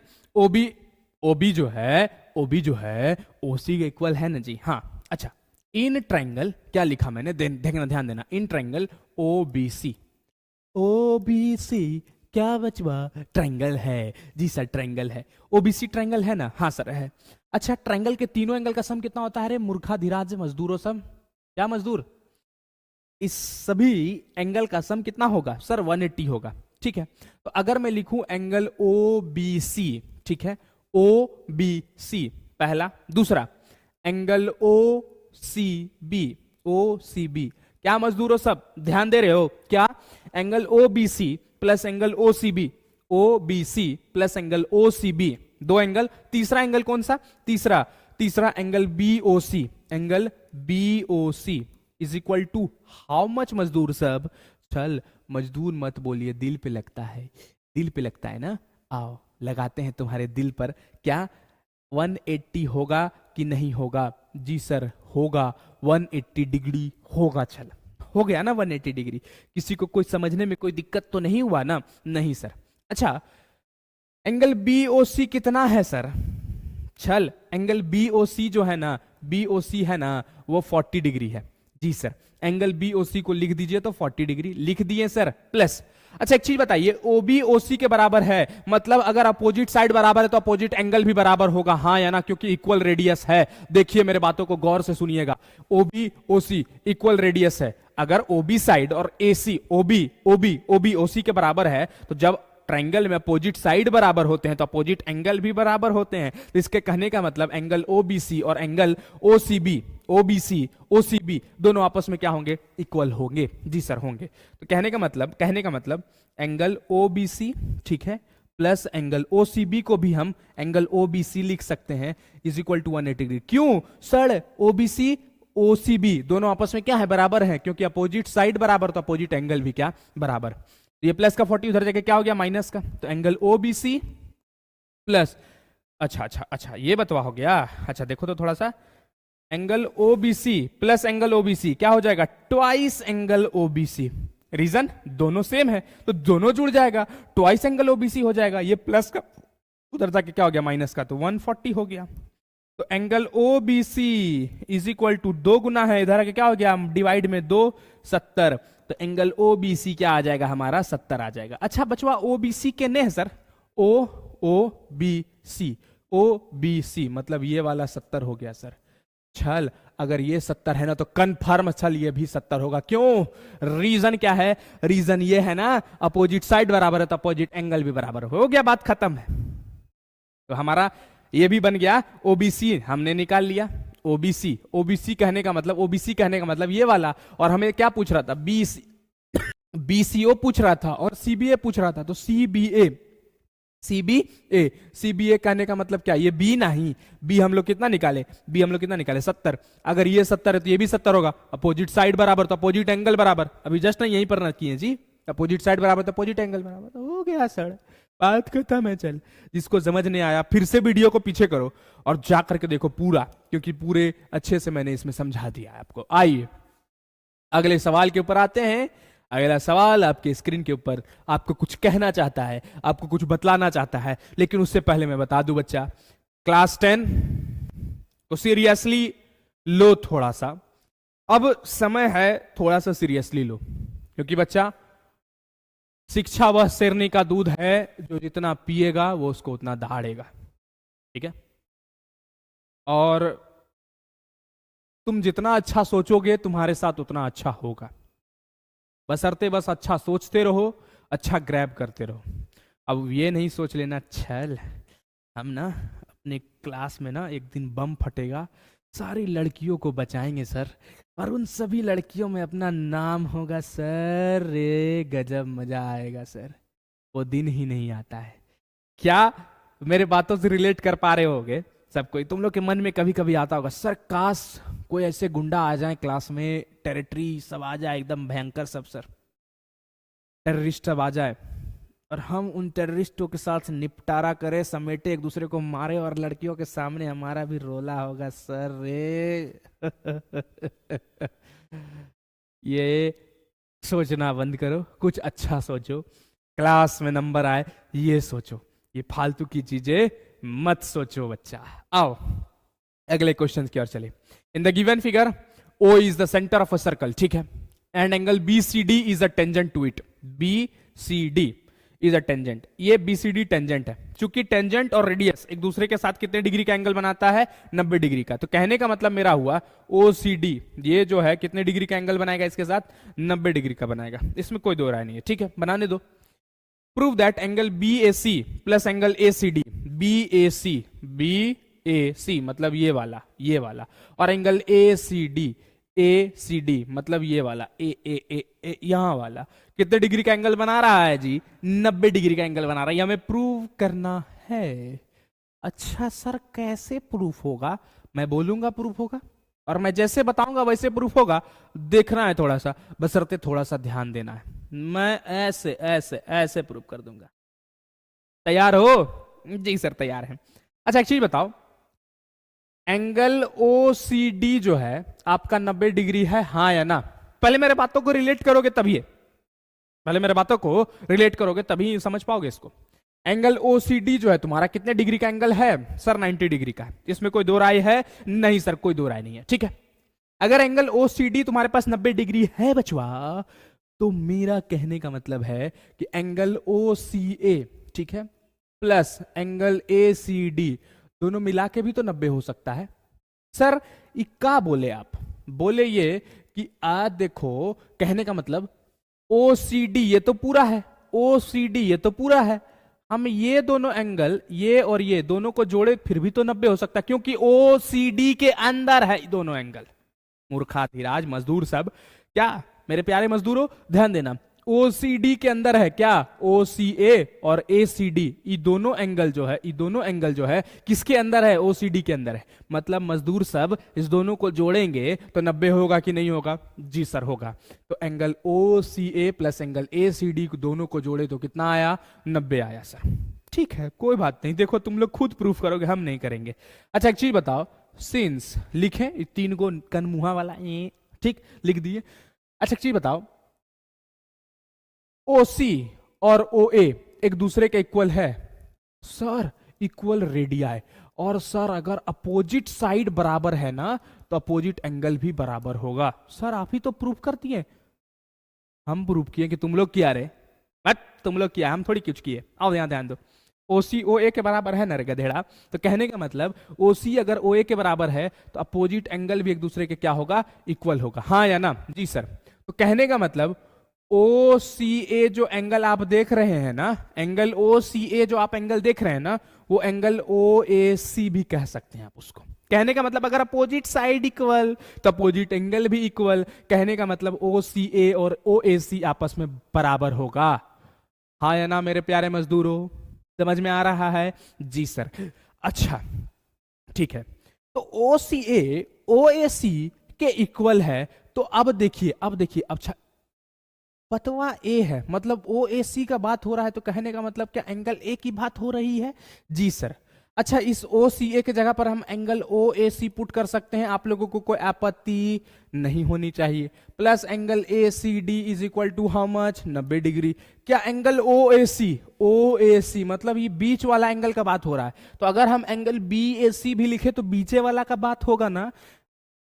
OB जो है OC के इक्वल है ना जी? हाँ। अच्छा, इन ट्रायंगल, क्या लिखा मैंने, देखना, ध्यान देना, इन ट्रायंगल OBC क्या बचवा, ट्रायंगल है? जी सर ट्रायंगल है, OBC ट्रायंगल है ना? हाँ सर है। अच्छा, ट्रायंगल के तीनों एंगल का सम कितना होता है? अरे मूर्खा धीराज मजदूरों सब, क्या मजदूर, इस सभी एंगल का सम कितना होगा सर? 180 होगा। ठीक है, तो अगर मैं लिखूं एंगल OBC, ठीक है, OBC पहला, दूसरा एंगल OCB, क्या मजदूरों सब ध्यान दे रहे हो क्या? Angle OBC plus angle OCB plus angle OCB, दो एंगल। तीसरा एंगल कौन सा? तीसरा angle BOC is equal to how much मजदूर सब? चल मजदूर मत बोलिए, दिल पे लगता है ना, आओ लगाते हैं तुम्हारे दिल पर। क्या 180 होगा कि नहीं होगा? जी सर होगा, 180 डिग्री होगा। चल हो गया ना 180 डिग्री? किसी को कोई समझने में कोई दिक्कत तो नहीं हुआ ना? नहीं सर। अच्छा, एंगल BOC कितना है सर? चल एंगल BOC जो है ना, BOC है ना, वो 40 डिग्री है। जी सर, एंगल BOC को लिख दीजिए, तो 40 डिग्री लिख दिए सर, प्लस। अच्छा एक चीज बताइए, OB OC के बराबर है, मतलब अगर अपोजिट साइड बराबर है तो अपोजिट एंगल भी बराबर होगा, हाँ या ना? क्योंकि इक्वल रेडियस है। देखिए मेरे बातों को गौर से सुनिएगा, OB OC इक्वल रेडियस है। अगर OB साइड और AC OB OC के बराबर है, तो जब ट्रायंगल में अपोजिट साइड बराबर होते हैं तो अपोजिट एंगल भी बराबर होते हैं। तो इसके कहने का मतलब एंगल OBC और एंगल OBC OCB दोनों आपस में क्या होंगे? इक्वल होंगे। जी सर होंगे। तो कहने का मतलब एंगल OBC, ठीक है, प्लस एंगल OCB को भी हम एंगल OBC लिख सकते हैं, इज इक्वल टू 180 डिग्री। क्यों सर? OBC OCB दोनों आपस में क्या है? बराबर है, क्योंकि अपोजिट साइड बराबर तो अपोजिट एंगल भी क्या? बराबर। तो ये प्लस का 40 उधर जगह क्या हो गया माइनस का, तो angle O B C plus, अच्छा ये बतवा हो गया। अच्छा देखो तो थोड़ा सा, angle O B C plus angle O B C क्या हो जाएगा, twice angle O B C. Reason दोनों सेम है तो दोनों जुड़ जाएगा, twice angle O B C हो जाएगा। ये प्लस का उधर जाके क्या हो गया माइनस का, तो 140 हो गया। तो angle O B C is equal to 2 गुना है इधर आके क्या हो गया डिवाइड में 2 70, तो एंगल ओ बी सी क्या आ जाएगा हमारा 70 आ जाएगा। अच्छा बचवा ओ बी सी के ने है सर, ओ बी सी मतलब ये वाला 70 हो गया सर। छल अगर ये 70 है ना तो कन्फर्म छल ये भी 70 होगा। क्यों, रीजन क्या है, रीजन ये है ना अपोजिट साइड बराबर है तो अपोजिट एंगल भी बराबर हो गया, बात खत्म है। तो हमारा ये भी बन गया ओबीसी हमने निकाल लिया। ओबीसी कहने का मतलब ये वाला, और हमें क्या पूछ रहा था बीसीओ पूछ रहा था और सीबीए पूछ रहा था, तो सीबीए कहने का मतलब क्या, ये बी नहीं, बी हम लोग कितना निकाले 70। अगर ये 70 है तो ये भी 70 होगा, अपोजिट साइड बराबर तो अपोजिट एंगल बराबर। अभी जस्ट ना यहीं पर ना किए जी, अपोजिट साइड बराबर तो अपोजिट एंगल बराबर, तो हो गया सर, बात खत्म है। चल जिसको समझ नहीं आया फिर से वीडियो को पीछे करो और जा करके देखो पूरा, क्योंकि पूरे अच्छे से मैंने इसमें समझा दिया है आपको। आइए अगले सवाल के ऊपर आते हैं। अगला सवाल आपके स्क्रीन के ऊपर आपको कुछ कहना चाहता है, आपको कुछ बतलाना चाहता है, लेकिन उससे पहले मैं बता दूं बच्चा, क्लास 10 को सीरियसली लो थोड़ा सा। अब समय है थोड़ा सा सीरियसली लो, क्योंकि बच्चा शिक्षा वह शेरनी का दूध है जो जितना पिएगा वो उसको उतना दहाड़ेगा, ठीक है। और तुम जितना अच्छा सोचोगे तुम्हारे साथ उतना अच्छा होगा, बशर्ते बस अच्छा सोचते रहो, अच्छा ग्रैब करते रहो। अब ये नहीं सोच लेना छल हम ना अपने क्लास में ना एक दिन बम फटेगा, सारी लड़कियों को बचाएंगे सर, और उन सभी लड़कियों में अपना नाम होगा सर, रे गजब मजा आएगा सर। वो दिन ही नहीं आता है। क्या मेरे बातों से रिलेट कर पा रहे होगे सब कोई? तुम लोग के मन में कभी कभी आता होगा सर काश कोई ऐसे गुंडा आ जाए क्लास में, टेरिटरी सब आ जाए एकदम भयंकर सब, सर टेररिस्ट सब आ जाए और हम उन टेररिस्टों के साथ निपटारा करें, समेटे, एक दूसरे को मारे और लड़कियों के सामने हमारा भी रोला होगा सर रे। ये सोचना बंद करो, कुछ अच्छा सोचो, क्लास में नंबर आए ये सोचो, ये फालतू की चीजें मत सोचो बच्चा। आओ अगले क्वेश्चन की ओर चले। In the given figure O is the centre of a circle, ठीक है, and angle BCD is a tangent to it. BCD is a tangent, ये BCD टेंजेंट है। चूंकि टेंजेंट और रेडियस एक दूसरे के साथ कितने डिग्री का एंगल बनाता है, 90 डिग्री का। तो कहने का मतलब मेरा हुआ OCD ये जो है कितने डिग्री का एंगल बनाएगा इसके साथ, 90 डिग्री का बनाएगा, इसमें कोई दो राय नहीं है, ठीक है, बनाने दो। Prove that angle BAC plus angle ACD, BAC मतलब ये वाला, और एंगल ACD मतलब ये वाला यहां वाला, कितने डिग्री का एंगल बना रहा है जी, 90 डिग्री का एंगल बना रहा है, ये हमें प्रूव करना है। अच्छा सर कैसे प्रूफ होगा? मैं बोलूंगा प्रूफ होगा और मैं जैसे बताऊंगा वैसे प्रूफ होगा, देखना है थोड़ा सा, बशर्ते थोड़ा सा ध्यान देना है। मैं ऐसे ऐसे ऐसे प्रूफ कर दूंगा। तैयार हो? जी सर तैयार है। अच्छा एक चीज बताओ, एंगल OCD जो है आपका 90 डिग्री है, हाँ या ना? पहले मेरे बातों को रिलेट करोगे तभी समझ पाओगे इसको। एंगल OCD जो है तुम्हारा कितने डिग्री का एंगल है सर? 90 डिग्री का है, इसमें कोई दो राय है? नहीं सर कोई दो राय नहीं है, ठीक है। अगर एंगल OCD तुम्हारे पास 90 डिग्री है बचवा, तो मेरा कहने का मतलब है कि एंगल OCA, ठीक है, प्लस एंगल ACD दोनों मिला के भी तो 90 हो सकता है। सर क्या बोले आप? बोले ये कि देखो कहने का मतलब OCD ये तो पूरा है, OCD ये तो पूरा है, हम ये दोनों एंगल ये और ये दोनों को जोड़े फिर भी तो 90 हो सकता है, क्योंकि OCD के अंदर है दोनों एंगल। मूर्खा धीराज मजदूर सब, क्या मेरे प्यारे मजदूरों ध्यान देना, OCD के अंदर है क्या, OCA और ACD, ये दोनों एंगल जो है, ये दोनों एंगल जो है किसके अंदर है, OCD के अंदर है। मतलब मजदूर सब इस दोनों को जोड़ेंगे तो 90 होगा कि नहीं होगा, जी सर होगा। तो angle OCA plus angle ACD दोनों को जोड़े तो कितना आया, 90 आया सर। ठीक है, कोई बात नहीं, देखो तुम लोग खुद प्रूफ करोगे, हम नहीं करेंगे। अच्छा एक चीज बताओ, सिंस लिखें तीन को कनमुहा वाला ठीक लिख दिए। अच्छा एक चीज बताओ, OC और OA एक दूसरे के इक्वल है, सर इक्वल रेडियाई, और सर अगर अपोजिट साइड बराबर है ना तो अपोजिट एंगल भी बराबर होगा। सर आप ही तो प्रूफ कर दिए, हम प्रूफ किए कि तुम लोग किया रे, बट तुम लोग किया, हम थोड़ी कुछ किए। आओ यहां ध्यान दो, OC OA के बराबर है ना रे गधेड़ा, तो कहने का मतलब OC अगर OA के बराबर है तो अपोजिट एंगल भी एक दूसरे के क्या होगा, इक्वल होगा, हाँ या ना, जी सर। तो कहने का मतलब OCA जो एंगल आप देख रहे हैं ना, एंगल OCA जो आप एंगल देख रहे हैं ना, वो एंगल OAC भी कह सकते हैं आप उसको। कहने का मतलब अगर अपोजिट साइड इक्वल तो अपोजिट एंगल भी इक्वल, कहने का मतलब OCA और OAC आपस में बराबर होगा, हाँ या ना मेरे प्यारे मजदूरों, समझ में आ रहा है, जी सर। अच्छा ठीक है, तो OCA OAC के इक्वल है, तो अब देखिए अच्छा पतवा A है, मतलब OAC का बात हो रहा है, तो कहने का मतलब क्या एंगल A की बात हो रही है, जी सर। अच्छा इस OCA के जगह पर हम एंगल OAC पुट कर सकते हैं, आप लोगों को कोई आपत्ति नहीं होनी चाहिए। Plus angle ACD is equal to how much, 90 degree. क्या एंगल OAC मतलब ये बीच वाला एंगल का बात हो रहा है, तो अगर हम एंगल BAC भी लिखे तो बीचे वाला का बात होगा ना।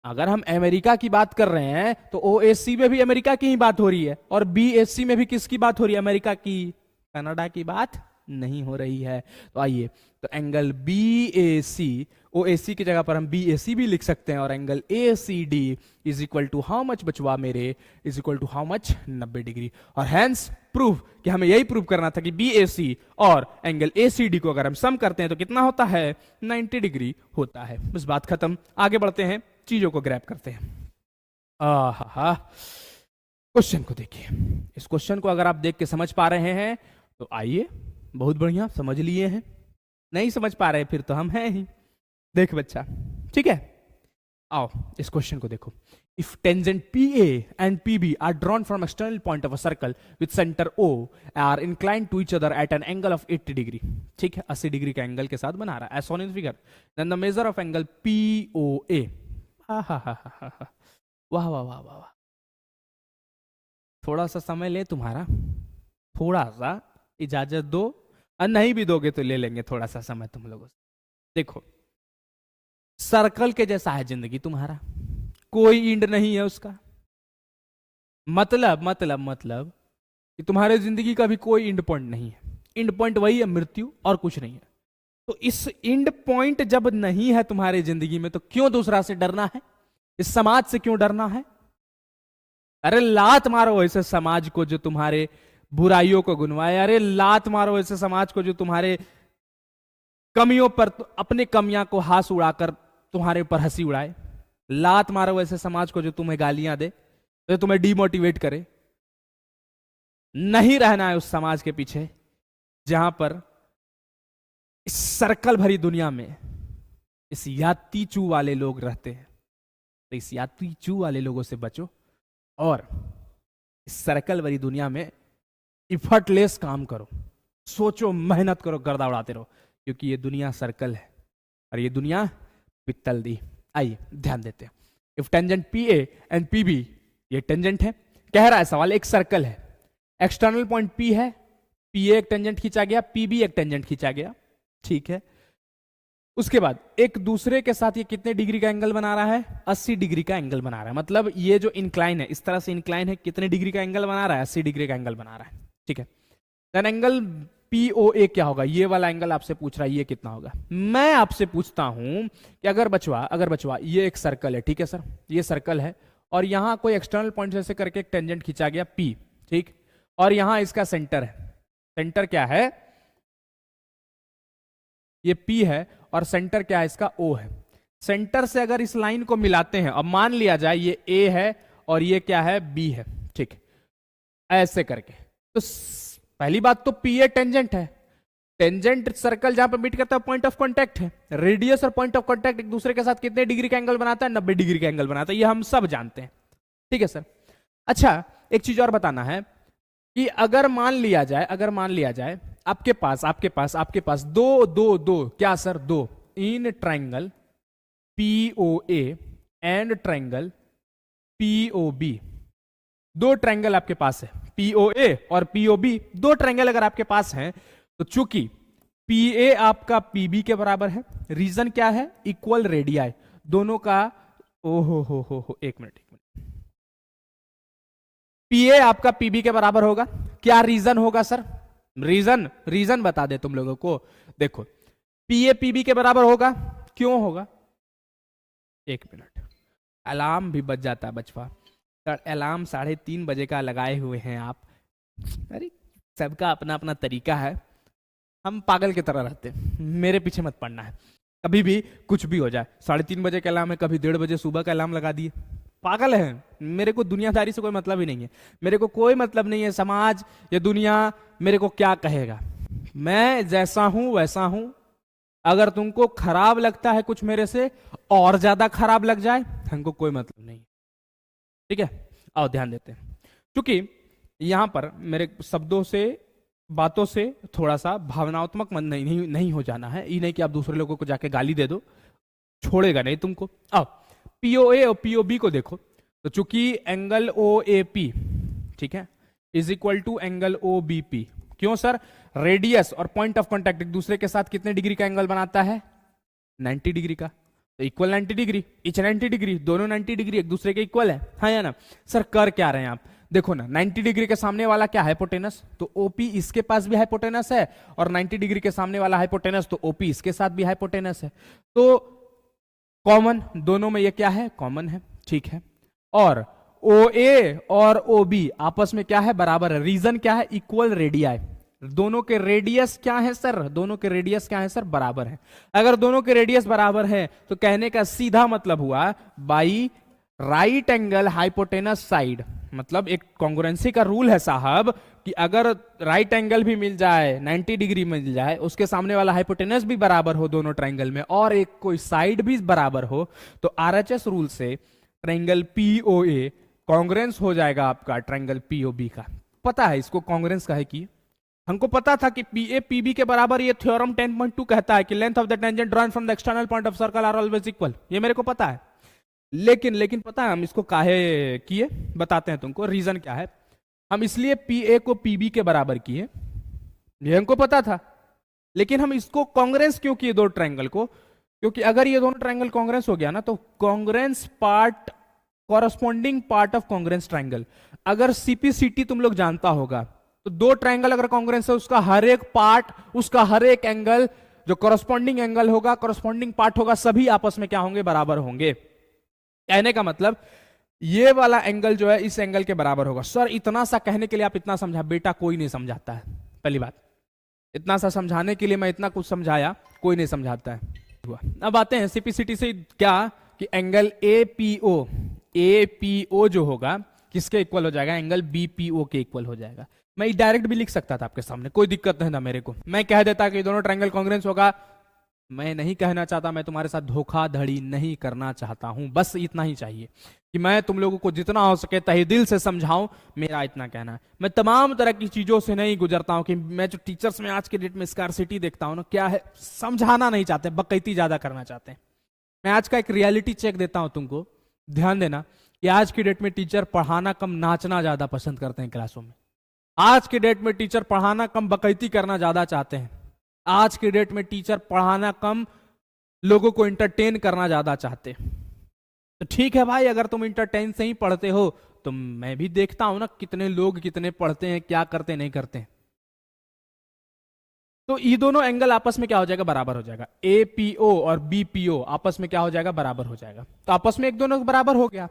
अगर हम अमेरिका की बात कर रहे हैं तो OAC में भी अमेरिका की ही बात हो रही है, और BAC में भी किसकी बात हो रही है, अमेरिका की, कनाडा की बात नहीं हो रही है। तो आइए, तो एंगल BAC OAC की जगह पर हम BAC भी लिख सकते हैं, और angle ACD is equal to how much बचवा मेरे, is equal to how much, 90 degree. और हैंस प्रूफ कि हमें यही प्रूफ करना था कि BAC और एंगल ACD को अगर हम सम करते हैं तो कितना होता है, 90 डिग्री होता है। बस बात खत्म, आगे बढ़ते हैं, चीजों को ग्रैब करते हैं। क्वेश्चन को देखिए, इस क्वेश्चन को अगर आप देख के समझ पा रहे हैं तो आइए, बहुत बढ़िया, समझ लिए हैं। नहीं समझ पा रहे फिर तो हम हैं ही, देख बच्चा, ठीक है। आओ इस क्वेश्चन को देखो, if tangent PA and PB are drawn from external point of a circle with centre O are inclined to each other at an angle of 80 degree, ठीक है, 80 डिग्री का एंगल के साथ बना रहा है, as shown in figure, then the measure of angle POA। वाह वाह वाह वाह, थोड़ा सा समय ले तुम्हारा, थोड़ा सा इजाजत दो, और नहीं भी दोगे तो ले लेंगे थोड़ा सा समय तुम लोगों से। देखो सर्कल के जैसा है जिंदगी तुम्हारा, कोई इंड नहीं है उसका, मतलब कि तुम्हारे जिंदगी का भी कोई इंड पॉइंट नहीं है, इंड पॉइंट वही है मृत्यु, और कुछ नहीं है। तो इस इंड पॉइंट जब नहीं है तुम्हारी जिंदगी में, तो क्यों दूसरा से डरना है, इस समाज से क्यों डरना है। अरे लात मारो ऐसे समाज को जो तुम्हारे बुराइयों को गुनवाए, अरे लात मारो ऐसे समाज को जो तुम्हारे कमियों पर अपने कमियां को हाथ उड़ाकर तुम्हारे ऊपर हंसी उड़ाए, लात मारो ऐसे समाज को जो तुम्हें गालियां दे, जो तुम्हें डिमोटिवेट करे। नहीं रहना है उस समाज के पीछे जहां पर इस सर्कल भरी दुनिया में इस याती चू वाले लोग रहते हैं। तो इस याती चू वाले लोगों से बचो, और इस सर्कल भरी दुनिया में इफर्टलेस काम करो, सोचो, मेहनत करो, गर्दा उड़ाते रहो, क्योंकि ये दुनिया सर्कल है और ये दुनिया पित्तल दी। आइए ध्यान देते हैं, if tangent PA and PB, ये टेंजेंट है, कह रहा है सवाल, एक सर्कल है, एक्सटर्नल पॉइंट P है, PA एक टेंजेंट खींचा गया, PB एक टेंजेंट खींचा गया, ठीक है। उसके बाद एक दूसरे के साथ ये कितने डिग्री का एंगल बना रहा है, 80 डिग्री का एंगल बना रहा है। मतलब ये जो इंक्लाइन है, इस तरह से इंक्लाइन है, कितने डिग्री का एंगल बना रहा है, 80 डिग्री का एंगल बना रहा है, ठीक है। देन एंगल POA क्या होगा, ये वाला एंगल आपसे पूछ रहा है, ये कितना होगा। मैं आपसे पूछता हूं कि अगर बचवा ये एक सर्कल है, ठीक है सर, ये सर्कल है, और यहां कोई एक्सटर्नल पॉइंट जैसे करके एक टेंजेंट खींचा गया P, ठीक, और यहां इसका सेंटर है, सेंटर क्या है, ये P है, और सेंटर क्या है इसका, O है। सेंटर से अगर इस लाइन को मिलाते हैं, अब मान लिया जाए ये A है और ये क्या है, B है, ठीक। ऐसे करके। तो पहली बात तो पी ए टेंजेंट है, टेंजेंट सर्कल जहां पे मीट करता है पॉइंट ऑफ कांटेक्ट है। रेडियस और पॉइंट ऑफ कांटेक्ट एक दूसरे के साथ कितने डिग्री का एंगल बनाता है? 90 डिग्री का एंगल बनाता है, ये हम सब जानते हैं। ठीक है सर। अच्छा, एक चीज और बताना है कि अगर मान लिया जाए आपके पास दो क्या सर, दो in triangle POA and triangle POB, दो ट्राइंगल आपके पास है, पीओए और पीओबी, दो ट्राइंगल अगर आपके पास हैं, तो चूंकि पीए आपका पीबी के बराबर है, रीजन क्या है? इक्वल रेडियाई दोनों का। ओहो हो, एक मिनट, पीए आपका पीबी के बराबर होगा। क्या रीजन होगा सर? रीजन बता दे तुम लोगों को। देखो, पीए पीबी के बराबर होगा, क्यों होगा? एक मिनट, अलार्म भी बज जाता है बचवा सर, अलार्म 3:30 बजे का लगाए हुए हैं आप। अरे सबका अपना अपना तरीका है, हम पागल की तरह रहते हैं, मेरे पीछे मत पड़ना है। कभी भी कुछ भी हो जाए, 3:30 बजे का अलार्म है, कभी 1:30 बजे सुबह का अलार्म लगा दिए, पागल है। मेरे को दुनियादारी से कोई मतलब ही नहीं है, मेरे को कोई मतलब नहीं है समाज या दुनिया मेरे को क्या कहेगा। मैं जैसा हूं वैसा हूं। अगर तुमको खराब लगता है कुछ मेरे से, और ज्यादा खराब लग जाए, हमको कोई मतलब नहीं। ठीक है, आओ ध्यान देते हैं। क्योंकि यहां पर मेरे शब्दों से, बातों से थोड़ा सा भावनात्मक मन नहीं हो जाना है। ये नहीं कि आप दूसरे लोगों को जाके गाली दे दो, छोड़ेगा नहीं तुमको। आओ पीओए और पीओबी को देखो, तो चूंकि एंगल ओ ए पी, ठीक है, is equal to angle O B P. क्यों सर? रेडियस और पॉइंट ऑफ कांटेक्ट एक दूसरे के साथ कितने डिग्री का एंगल बनाता है? 90 डिग्री का। तो इक्वल 90 डिग्री, इच 90 डिग्री, दोनों 90 डिग्री एक दूसरे के इक्वल है, हाँ या ना? सर कर क्या रहे हैं आप? देखो ना, 90 डिग्री के सामने वाला क्या? हाइपोटेनस। तो ओपी इसके पास भी हाइपोटेनस है, और 90 डिग्री के सामने वाला हाइपोटेनस, तो ओपी इसके साथ भी हाइपोटेनस है। तो कॉमन दोनों में ये क्या है? कॉमन है, ठीक है। और ओ ए और ओ बी आपस में क्या है? बराबर है। रीजन क्या है? Equal radii. दोनों के रेडियस क्या है सर? दोनों के रेडियस क्या है सर? बराबर है। अगर दोनों के रेडियस बराबर है, तो कहने का सीधा मतलब हुआ by right angle hypotenuse side. मतलब एक कॉन्ग्रुएंसी का रूल है साहब, कि अगर राइट एंगल भी मिल जाए, 90 डिग्री मिल जाए, उसके सामने वाला हाइपोटेनस भी बराबर हो दोनों ट्राइंगल में, और एक कोई साइड भी बराबर हो, तो आरएचएस रूल से ट्राइंगल पीओए कॉन्ग्रुएंस हो जाएगा आपका ट्राइंगल पीओबी का। पता है इसको कॉन्ग्रुएंस का है कि हमको पता था कि पीए पीबी के बराबर। ये थ्योरम 10.2 कहता है कि length of the tangent drawn from the external point of circle are always equal. ये मेरे को पता है, लेकिन पता है हम इसको काहे किए, बताते हैं तुमको। रीजन क्या है? हम इसलिए पीए को पीबी के बराबर किए, ये हमको पता था, लेकिन हम इसको कॉन्ग्रुएंस क्यों किए दो ट्रायंगल को? क्योंकि अगर ये दोनों ट्रायंगल कॉन्ग्रुएंस हो गया ना, तो congruence part, corresponding part of congruence triangle, अगर सीपीसीटी तुम लोग जानता होगा, तो दो ट्रायंगल अगर कॉन्ग्रुएंस है, उसका हर एक पार्ट, उसका हर एक एंगल, जो कॉरस्पॉन्डिंग एंगल होगा, कॉरस्पॉन्डिंग पार्ट होगा, सभी आपस में क्या होंगे? बराबर होंगे। कहने का मतलब ये वाला एंगल जो है इस एंगल के बराबर होगा। सर इतना सा कहने के लिए आप इतना समझा? बेटा कोई नहीं समझाता है, पहली बात। इतना सा समझाने के लिए मैं इतना कुछ समझाया, कोई नहीं समझाता है। अब आते हैं सीपीसीटी से क्या, कि एंगल एपीओ जो होगा किसके इक्वल हो जाएगा? एंगल बीपीओ के इक्वल हो जाएगा। मैं डायरेक्ट भी लिख सकता था आपके सामने, कोई दिक्कत नहीं था मेरे को। मैं कह देता कि दोनों ट्रायंगल कॉन्ग्रुएंस होगा। मैं नहीं कहना चाहता, मैं तुम्हारे साथ धोखाधड़ी नहीं करना चाहता हूं, बस इतना ही चाहिए कि मैं तुम लोगों को जितना हो सके तहे दिल से समझाऊं, मेरा इतना कहना है। मैं तमाम तरह की चीजों से नहीं गुजरता हूं, कि मैं जो टीचर्स में आज के डेट में स्कार्सिटी देखता हूं ना, क्या है, समझाना नहीं चाहते, बकैती ज्यादा करना चाहते हैं। मैं आज का एक रियलिटी चेक देता हूं तुमको, ध्यान देना, कि आज की डेट में टीचर पढ़ाना कम, नाचना ज्यादा पसंद करते हैं क्लासों में। आज के डेट में टीचर पढ़ाना कम, बकैती करना ज्यादा चाहते हैं। आज के डेट में टीचर पढ़ाना कम, लोगों को इंटरटेन करना ज्यादा चाहते हैं। तो ठीक है भाई, अगर तुम इंटरटेन से ही पढ़ते हो, तो मैं भी देखता हूं ना कितने लोग कितने पढ़ते हैं, क्या करते नहीं करते हैं। तो ये दोनों एंगल आपस में क्या हो जाएगा? बराबर हो जाएगा। एपीओ और बीपीओ आपस में क्या हो जाएगा? बराबर हो जाएगा। तो आपस में एक दोनों बराबर हो गया।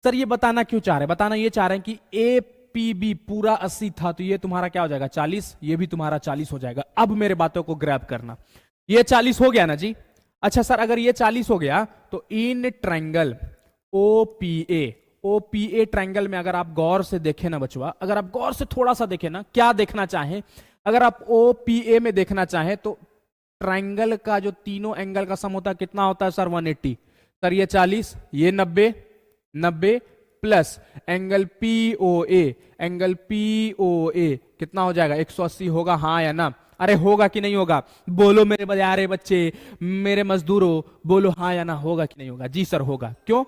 सर ये बताना क्यों चाह रहे हैं? बताना ये चाह रहे हैं कि एपीबी पूरा 80 था, तो ये तुम्हारा क्या हो जाएगा? 40, ये भी तुम्हारा 40 हो जाएगा। अब मेरे बातों को ग्रैब करना, ये 40 हो गया ना जी। अच्छा सर, अगर ये 40 हो गया, तो in triangle OPA OPA triangle में अगर आप गौर से देखें ना बचवा, अगर आप गौर से थोड़ा सा देखें ना, क्या देखना चाहें, अगर आप ओपीए में देखना चाहें तो ट्रायंगल का जो तीनों एंगल का सम होता है कितना होता है सर? 180। सर ये 40, ये 90, 90 plus angle POA, angle POA कितना हो जाएगा? 180 होगा, हाँ या ना? अरे होगा कि नहीं होगा? बोलो मेरे प्यारे बच्चे, मेरे मजदूरों, बोलो हाँ या ना, होगा कि नहीं होगा? जी सर होगा। क्यों?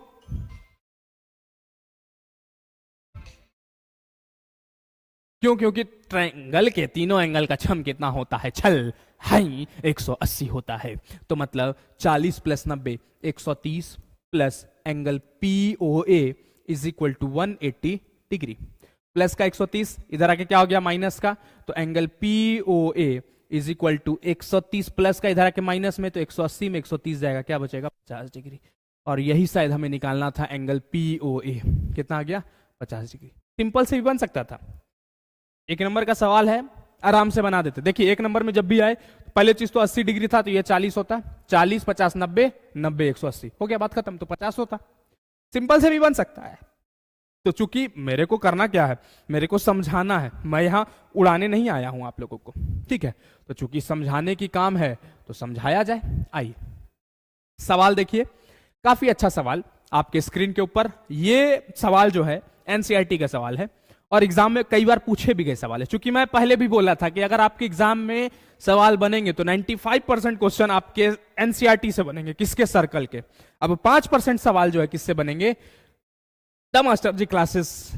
क्यों? क्योंकि ट्रायंगल के तीनों एंगल का छम कितना होता है? छल हाई 180 होता है। तो मतलब 40 plus 90 130 plus angle POA is equal to 180 degree. Plus का 130 इधर आके क्या हो गया? माइनस का। तो angle POA is equal to 130 plus का इधर आके माइनस में, तो 180 में 130 जाएगा, क्या बचेगा? 50 डिग्री। और यही शायद हमें निकालना था एंगल पीओए। कितना आ गया? 50 डिग्री। सिंपल से भी बन सकता था। एक नंबर का सवाल है, आराम से बना देते। देखिए एक नंबर में जब भी आए पहले चीज तो 80 डिग्री था, तो ये 40 होता, 40 50 90 90 180 हो गया, बात खत्म। तो 50 होता। सिंपल से भी बन सकता है। तो चूंकि मेरे को करना क्या है, मेरे को समझाना है, मैं यहां उड़ाने नहीं आया हूं आप लोगों को, ठीक है? तो चूंकि समझाने की काम है तो समझाया जाए। आइए सवाल देखिए, काफी अच्छा सवाल आपके स्क्रीन के ऊपर। ये सवाल जो है एनसीईआरटी का सवाल है और एग्जाम में कई बार पूछे भी गए सवाल है। चूंकि मैं पहले भी बोला था कि अगर आपके एग्जाम में सवाल बनेंगे तो 95% क्वेश्चन आपके एनसीईआरटी से बनेंगे, किसके? सर्कल के। अब 5% सवाल जो है किससे बनेंगे? The master ji classes,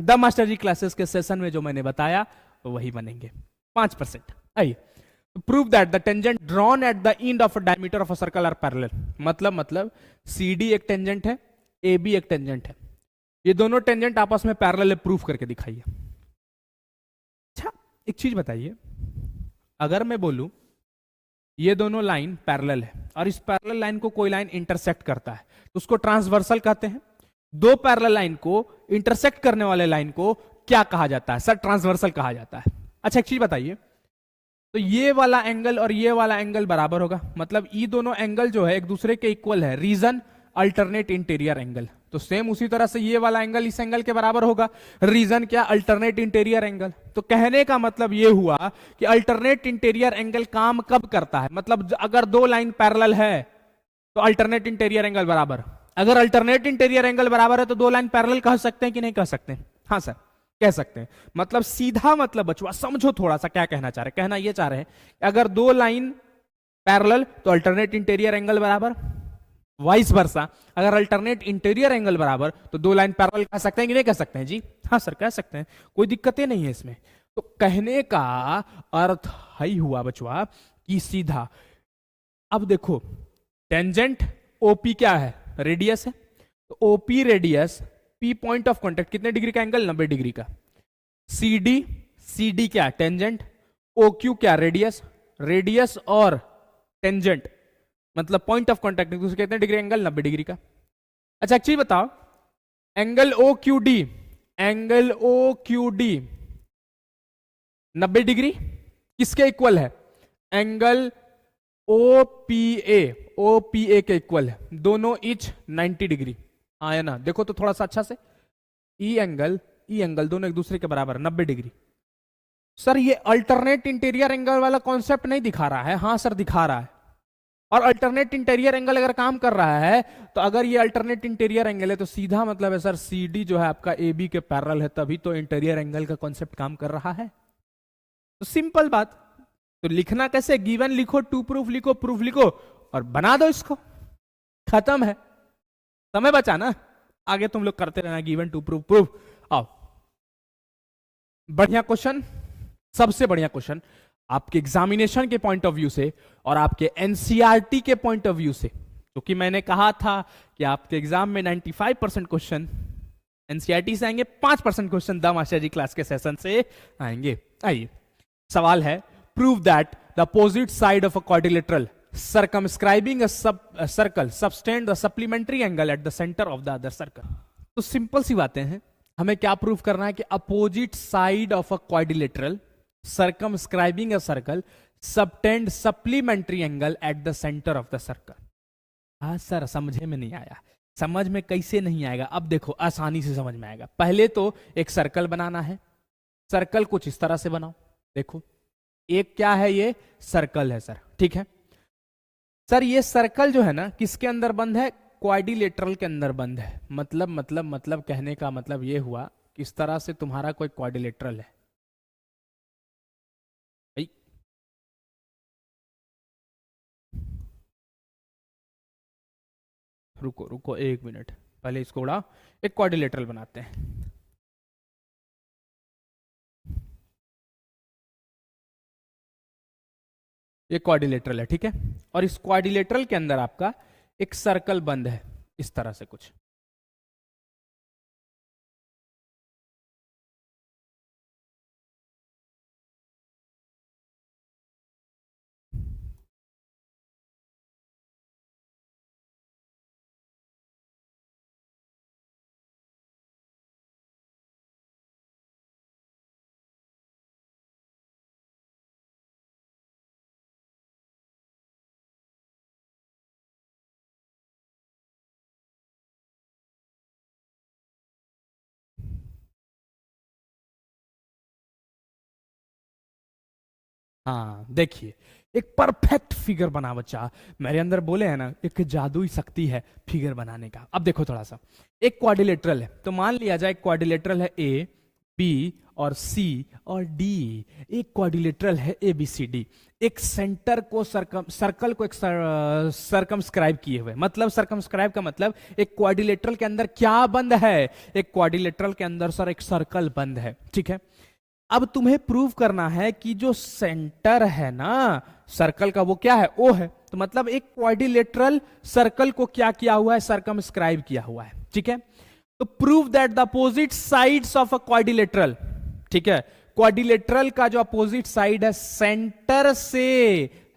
the master ji classes के सेशन में जो मैंने बताया तो वही बनेंगे 5%। आइए, prove that the tangent drawn at the end of a diameter of a circle are parallel. मतलब CD एक टेंजेंट है, AB एक टेंजेंट है, ये दोनों टेंजेंट आपस में पैरेलल है, प्रूफ करके दिखाइए। अच्छा एक चीज बताइए, अगर मैं बोलूं ये दोनों लाइन पैरेलल है और इस पैरेलल लाइन को कोई लाइन इंटरसेक्ट करता है तो उसको ट्रांसवर्सल कहते हैं। दो पैरेलल लाइन को इंटरसेक्ट करने वाले लाइन को क्या कहा जाता है? सर ट्रांसवर्सल कहा जाता है। अच्छा एक चीज बताइए, तो ये वाला एंगल और ये वाला एंगल बराबर होगा, मतलब ये दोनों एंगल जो है एक दूसरे के इक्वल है। Reason alternate interior angle. तो सेम उसी तरह से ये वाला एंगल इस एंगल के बराबर होगा। रीजन क्या? Alternate interior angle. तो कहने का मतलब ये हुआ कि अल्टरनेट इंटीरियर एंगल काम कब करता है? मतलब अगर दो लाइन पैरेलल है तो अल्टरनेट इंटीरियर एंगल बराबर। अगर अल्टरनेट इंटीरियर एंगल बराबर है तो दो लाइन पैरेलल कह सकते हैं कि नहीं कह सकते? हाँ सर कह सकते हैं। मतलब सीधा मतलब बचवा समझो थोड़ा सा क्या कहना चाह रहे हैं। कहना ये चाह रहे हैं अगर दो लाइन पैरेलल तो अल्टरनेट इंटीरियर एंगल बराबर, वाइस वर्सा अगर अल्टरनेट इंटीरियर एंगल बराबर तो दो लाइन पैरेलल कह सकते हैं कि नहीं कह सकते हैं? जी हाँ सर कह सकते हैं, कोई दिक्कतें नहीं है इसमें। तो कहने का अर्थ ही हुआ बचवा कि सीधा। अब देखो टेंजेंट ओपी क्या है? रेडियस है। तो OP radius, P point of contact, कितने डिग्री का एंगल? 90 डिग्री का। सीडी, सीडी क्या? टेंजेंट। ओक्यू क्या? रेडियस। रेडियस और टेंजेंट मतलब पॉइंट ऑफ कांटेक्ट एक दूसरे कितने डिग्री एंगल? 90 डिग्री का। अच्छा एक चीज बताओ, angle O Q D, angle O Q D 90 degree किसके इक्वल है? एंगल ओपीए, ओपीए के इक्वल है। दोनों इच 90 डिग्री। हाँ है ना? देखो तो थोड़ा सा अच्छा से, ई एंगल दोनों एक दूसरे के बराबर 90 डिग्री। सर ये अल्टरनेट इंटीरियर एंगल वाला कॉन्सेप्ट नहीं दिखा रहा है? हाँ सर दिखा रहा है। और अल्टरनेट इंटीरियर एंगल अगर काम कर रहा है तो अगर ये अल्टरनेट इंटीरियर एंगल है तो सीधा मतलब है सर सीडी जो है आपका AB के पैरेलल है, तभी तो इंटीरियर एंगल का कॉन्सेप्ट काम कर रहा है। तो सिंपल बात। तो लिखना कैसे? गिवन लिखो, टू प्रूफ लिखो, प्रूफ लिखो और बना दो इसको, खत्म है। समय बचा ना, आगे तुम लोग करते रहना गिवन टू प्रूफ प्रूफ। आओ बढ़िया क्वेश्चन, सबसे बढ़िया क्वेश्चन आपके एग्जामिनेशन के पॉइंट ऑफ व्यू से और आपके एनसीईआरटी के पॉइंट ऑफ व्यू से, क्योंकि मैंने कहा था कि आपके एग्जाम में 95% क्वेश्चन एनसीईआरटी से आएंगे, 5% question the master ji class के सेशन से आएंगे। आइए सवाल है, prove that the opposite side of a quadrilateral circumscribing a circle subtend the supplementary angle at the center of the other circle। तो सिंपल सी बातें हैं, हमें क्या प्रूव करना है कि opposite side of a quadrilateral circumscribing a circle subtend supplementary angle at the center of the circle। हाँ sir समझे में नहीं आया, समझ में कैसे नहीं आएगा? अब देखो आसानी से समझ में आएगा। पहले तो एक सर्कल बनाना है। सर्कल कुछ इस तरह से बनाओ। देखो एक क्या है, ये सर्कल है सर, ठीक है सर। ये सर्कल जो है ना किसके अंदर बंद है? क्वाड्रिलेटरल के अंदर बंद है। मतलब कहने का मतलब ये हुआ किस तरह से तुम्हारा कोई क्वाड्रिलेटरल है भाई। रुको रुको एक मिनट, पहले इसको उड़ा, एक क्वाड्रिलेटरल बनाते हैं। ये क्वाड्रिलेटरल है, ठीक है। और इस क्वाड्रिलेटरल के अंदर आपका एक सर्कल बंद है इस तरह से कुछ। हाँ देखिए, एक परफेक्ट फिगर बना बच्चा। मेरे अंदर बोले हैं ना एक जादुई शक्ति है फिगर बनाने का। अब देखो थोड़ा सा, एक क्वाड्रिलेटरल है तो मान लिया जाए क्वाड्रिलेटरल है ए बी और सी और डी। एक क्वाड्रिलेटरल है ए बी सी डी। एक सेंटर को सर्कल को एक सर्कमस्क्राइब किए हुए। मतलब सर्कमस्क्राइब का मतलब एक क्वाड्रिलेटरल के अंदर क्या बंद है? एक क्वाड्रिलेटरल के अंदर सर एक सर्कल बंद है, ठीक है। अब तुम्हें प्रूव करना है कि जो सेंटर है ना सर्कल का वो क्या है? ओ है। तो मतलब एक क्वाड्रिलेटरल सर्कल को क्या किया हुआ है? सर्कमस्क्राइब किया हुआ है, ठीक है। तो prove that the opposite sides of a quadrilateral, ठीक है। क्वाड्रिलेटरल का जो अपोजिट साइड है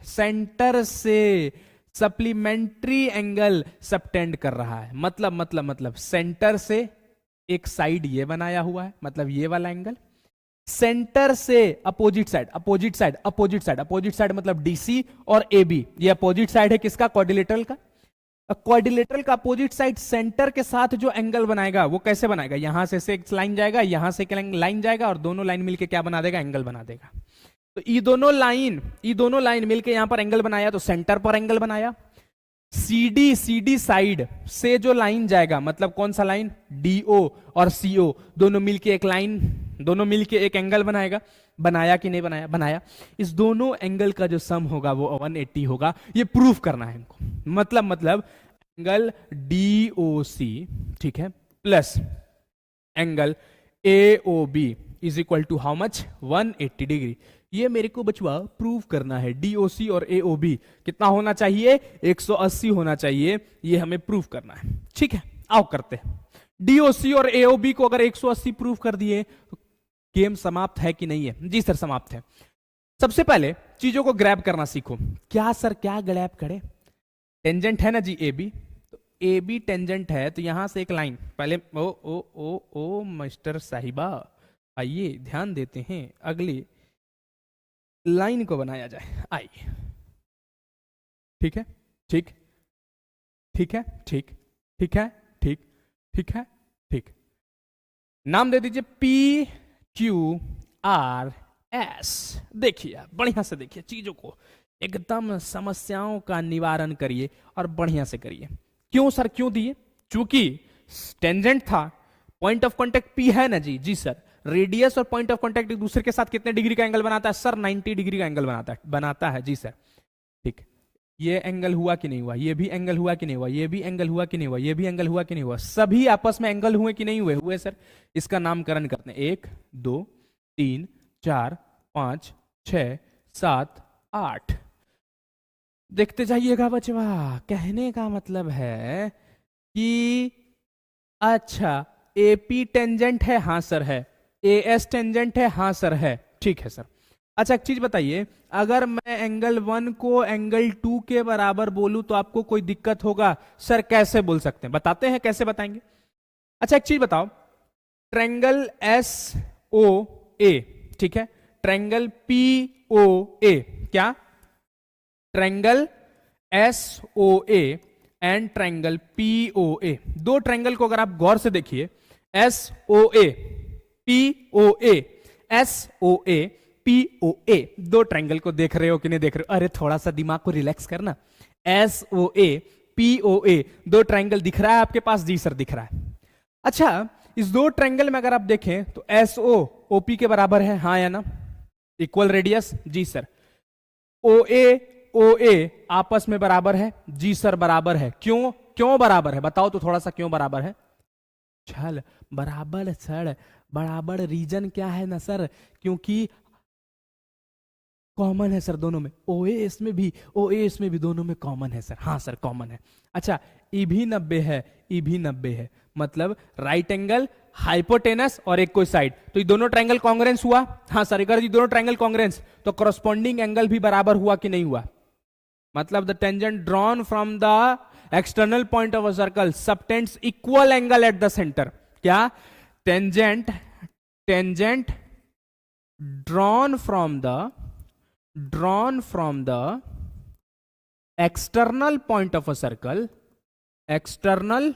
सेंटर से सप्लीमेंट्री एंगल सबटेंड कर रहा है। मतलब सेंटर से एक साइड ये बनाया हुआ है, मतलब ये वाला एंगल। सेंटर से अपोजिट साइड मतलब डीसी और एबी, ये अपोजिट साइड है किसका? क्वाड्रिलेटरल का। क्वाड्रिलेटरल का अपोजिट साइड सेंटर के साथ जो एंगल बनाएगा वो कैसे बनाएगा? यहां से एक लाइन जाएगा, यहां से एक लाइन जाएगा और दोनों लाइन मिलके क्या बना देगा? एंगल बना देगा। तो ये दोनों लाइन मिलके यहां पर एंगल बनाया, तो सेंटर पर एंगल बनाया। सीडी साइड से जो लाइन जाएगा, मतलब कौन सा लाइन? डीओ और सीओ दोनों मिलके एक लाइन, दोनों मिलके एक एंगल बनाएगा। बनाया कि नहीं बनाया? बनाया। इस दोनों एंगल का जो सम होगा वो 180 होगा। ये प्रूफ करना है इनको। मतलब एंगल डीओसी, ठीक है, plus angle AOB is equal to how much? 180 degree. ये मेरे को बचवा प्रूव करना है। डीओसी और एओबी कितना होना चाहिए? 180 होना चाहिए। ये हमें प्रूव करना है, ठीक है। आओ करते हैं। डीओसी और एओबी को अगर 180 प्रूव कर दिए तो गेम समाप्त है कि नहीं है? जी सर समाप्त है। सबसे पहले चीजों को ग्रैब करना सीखो। क्या सर क्या ग्रैब करे? टेंजेंट है ना जी ए बी, तो ए बी टेंजेंट है तो यहां से एक लाइन पहले ओ ओ ओ ओ मिस्टर साहिबा आइए ध्यान देते हैं, अगली लाइन को बनाया जाए। आइए, ठीक है, ठीक ठीक है, ठीक ठीक है, ठीक ठीक है, ठीक। नाम दे दीजिए पी क्यू आर एस। देखिए बढ़िया से देखिए चीजों को, एकदम समस्याओं का निवारण करिए और बढ़िया से करिए। क्यों सर क्यों दिए? चूंकि टेंजेंट था, पॉइंट ऑफ कांटेक्ट पी है ना जी। जी सर, रेडियस और पॉइंट ऑफ कांटेक्ट एक दूसरे के साथ कितने डिग्री का एंगल बनाता है? सर 90 डिग्री का एंगल बनाता है जी सर। ठीक, ये एंगल हुआ कि नहीं हुआ? ये भी एंगल हुआ कि नहीं हुआ? ये भी एंगल हुआ कि नहीं हुआ? ये भी एंगल हुआ कि नहीं हुआ? सभी आपस में एंगल हुए कि नहीं हुए? हुए सर। इसका नामकरण करते हैं 1 2 3 4 5 6 7 8। देखते जाइएगा बचवा। कहने का मतलब है कि अच्छा एपी टेंजेंट है, हाँ सर है। एएस टेंजेंट है, हाँ सर है। ठीक है सर। अच्छा एक चीज बताइए, अगर मैं एंगल 1 को एंगल 2 के बराबर बोलूं तो आपको कोई दिक्कत होगा? सर कैसे बोल सकते हैं, बताते हैं कैसे बताएंगे। अच्छा एक चीज बताओ, ट्रायंगल एस ओ ए, ठीक है, ट्रायंगल पी ओ ए, क्या triangle S O A and triangle POA. दो ट्रायंगल को अगर आप गौर से देखिए, एसओए पीओए, एसओए पीओए, दो ट्रायंगल को देख रहे हो कि नहीं देख रहे हो? अरे थोड़ा सा दिमाग को रिलैक्स करना। एसओए पीओए, दो ट्रायंगल दिख रहा है आपके पास? जी सर दिख रहा है। अच्छा, इस दो ट्रायंगल में अगर आप देखें तो एसओ ओपी के बराबर है, हाँ या ना? इक्वल रेडियस, जी सर। ओए ओए आपस में बराबर है, जी सर बराबर है। क्यों क्यों बराबर है बताओ तो थोड़ा सा, क्यों बराबर है? चल बराबर सर, बराबर रीजन क्या है ना सर, क्योंकि कॉमन है सर दोनों में, ओए इसमें भी ओए इसमें भी, दोनों में कॉमन है सर। हाँ सर कॉमन है। अच्छा, ई भी 90 है, ई भी 90 है, मतलब राइट एंगल हाइपोटेनस और एक कोई साइड, तो ये दोनों ट्रायंगल कॉन्ग्रेंस हुआ। हाँ सर, अगर ये दोनों ट्रायंगल कॉन्ग्रेंस तो करस्पॉन्डिंग एंगल भी बराबर हुआ कि नहीं हुआ? मतलब the tangent drawn from the external point of a circle subtends equal angle at the centre. क्या? Tangent tangent drawn from the external point of a circle, external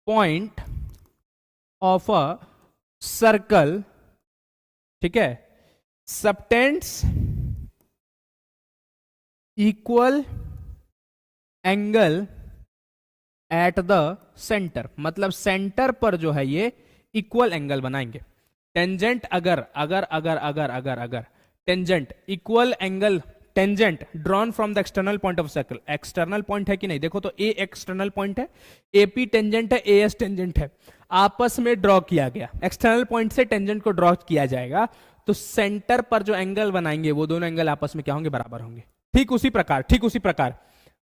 point of a circle, ठीक है, subtends equal angle at the center, मतलब centre पर जो है ये equal angle बनाएंगे। Tangent अगर अगर अगर अगर अगर अगर tangent equal angle, tangent drawn from the external point of circle, external point है कि नहीं? देखो तो ए एक्सटर्नल पॉइंट है, एपी टेंजेंट है, एएस टेंजेंट है, आपस में ड्रॉ किया गया, एक्सटर्नल पॉइंट से टेंजेंट को ड्रॉ किया जाएगा, तो सेंटर पर जो एंगल बनाएंगे वो दोनों एंगल आपस में क्या होंगे? बराबर होंगे। ठीक उसी प्रकार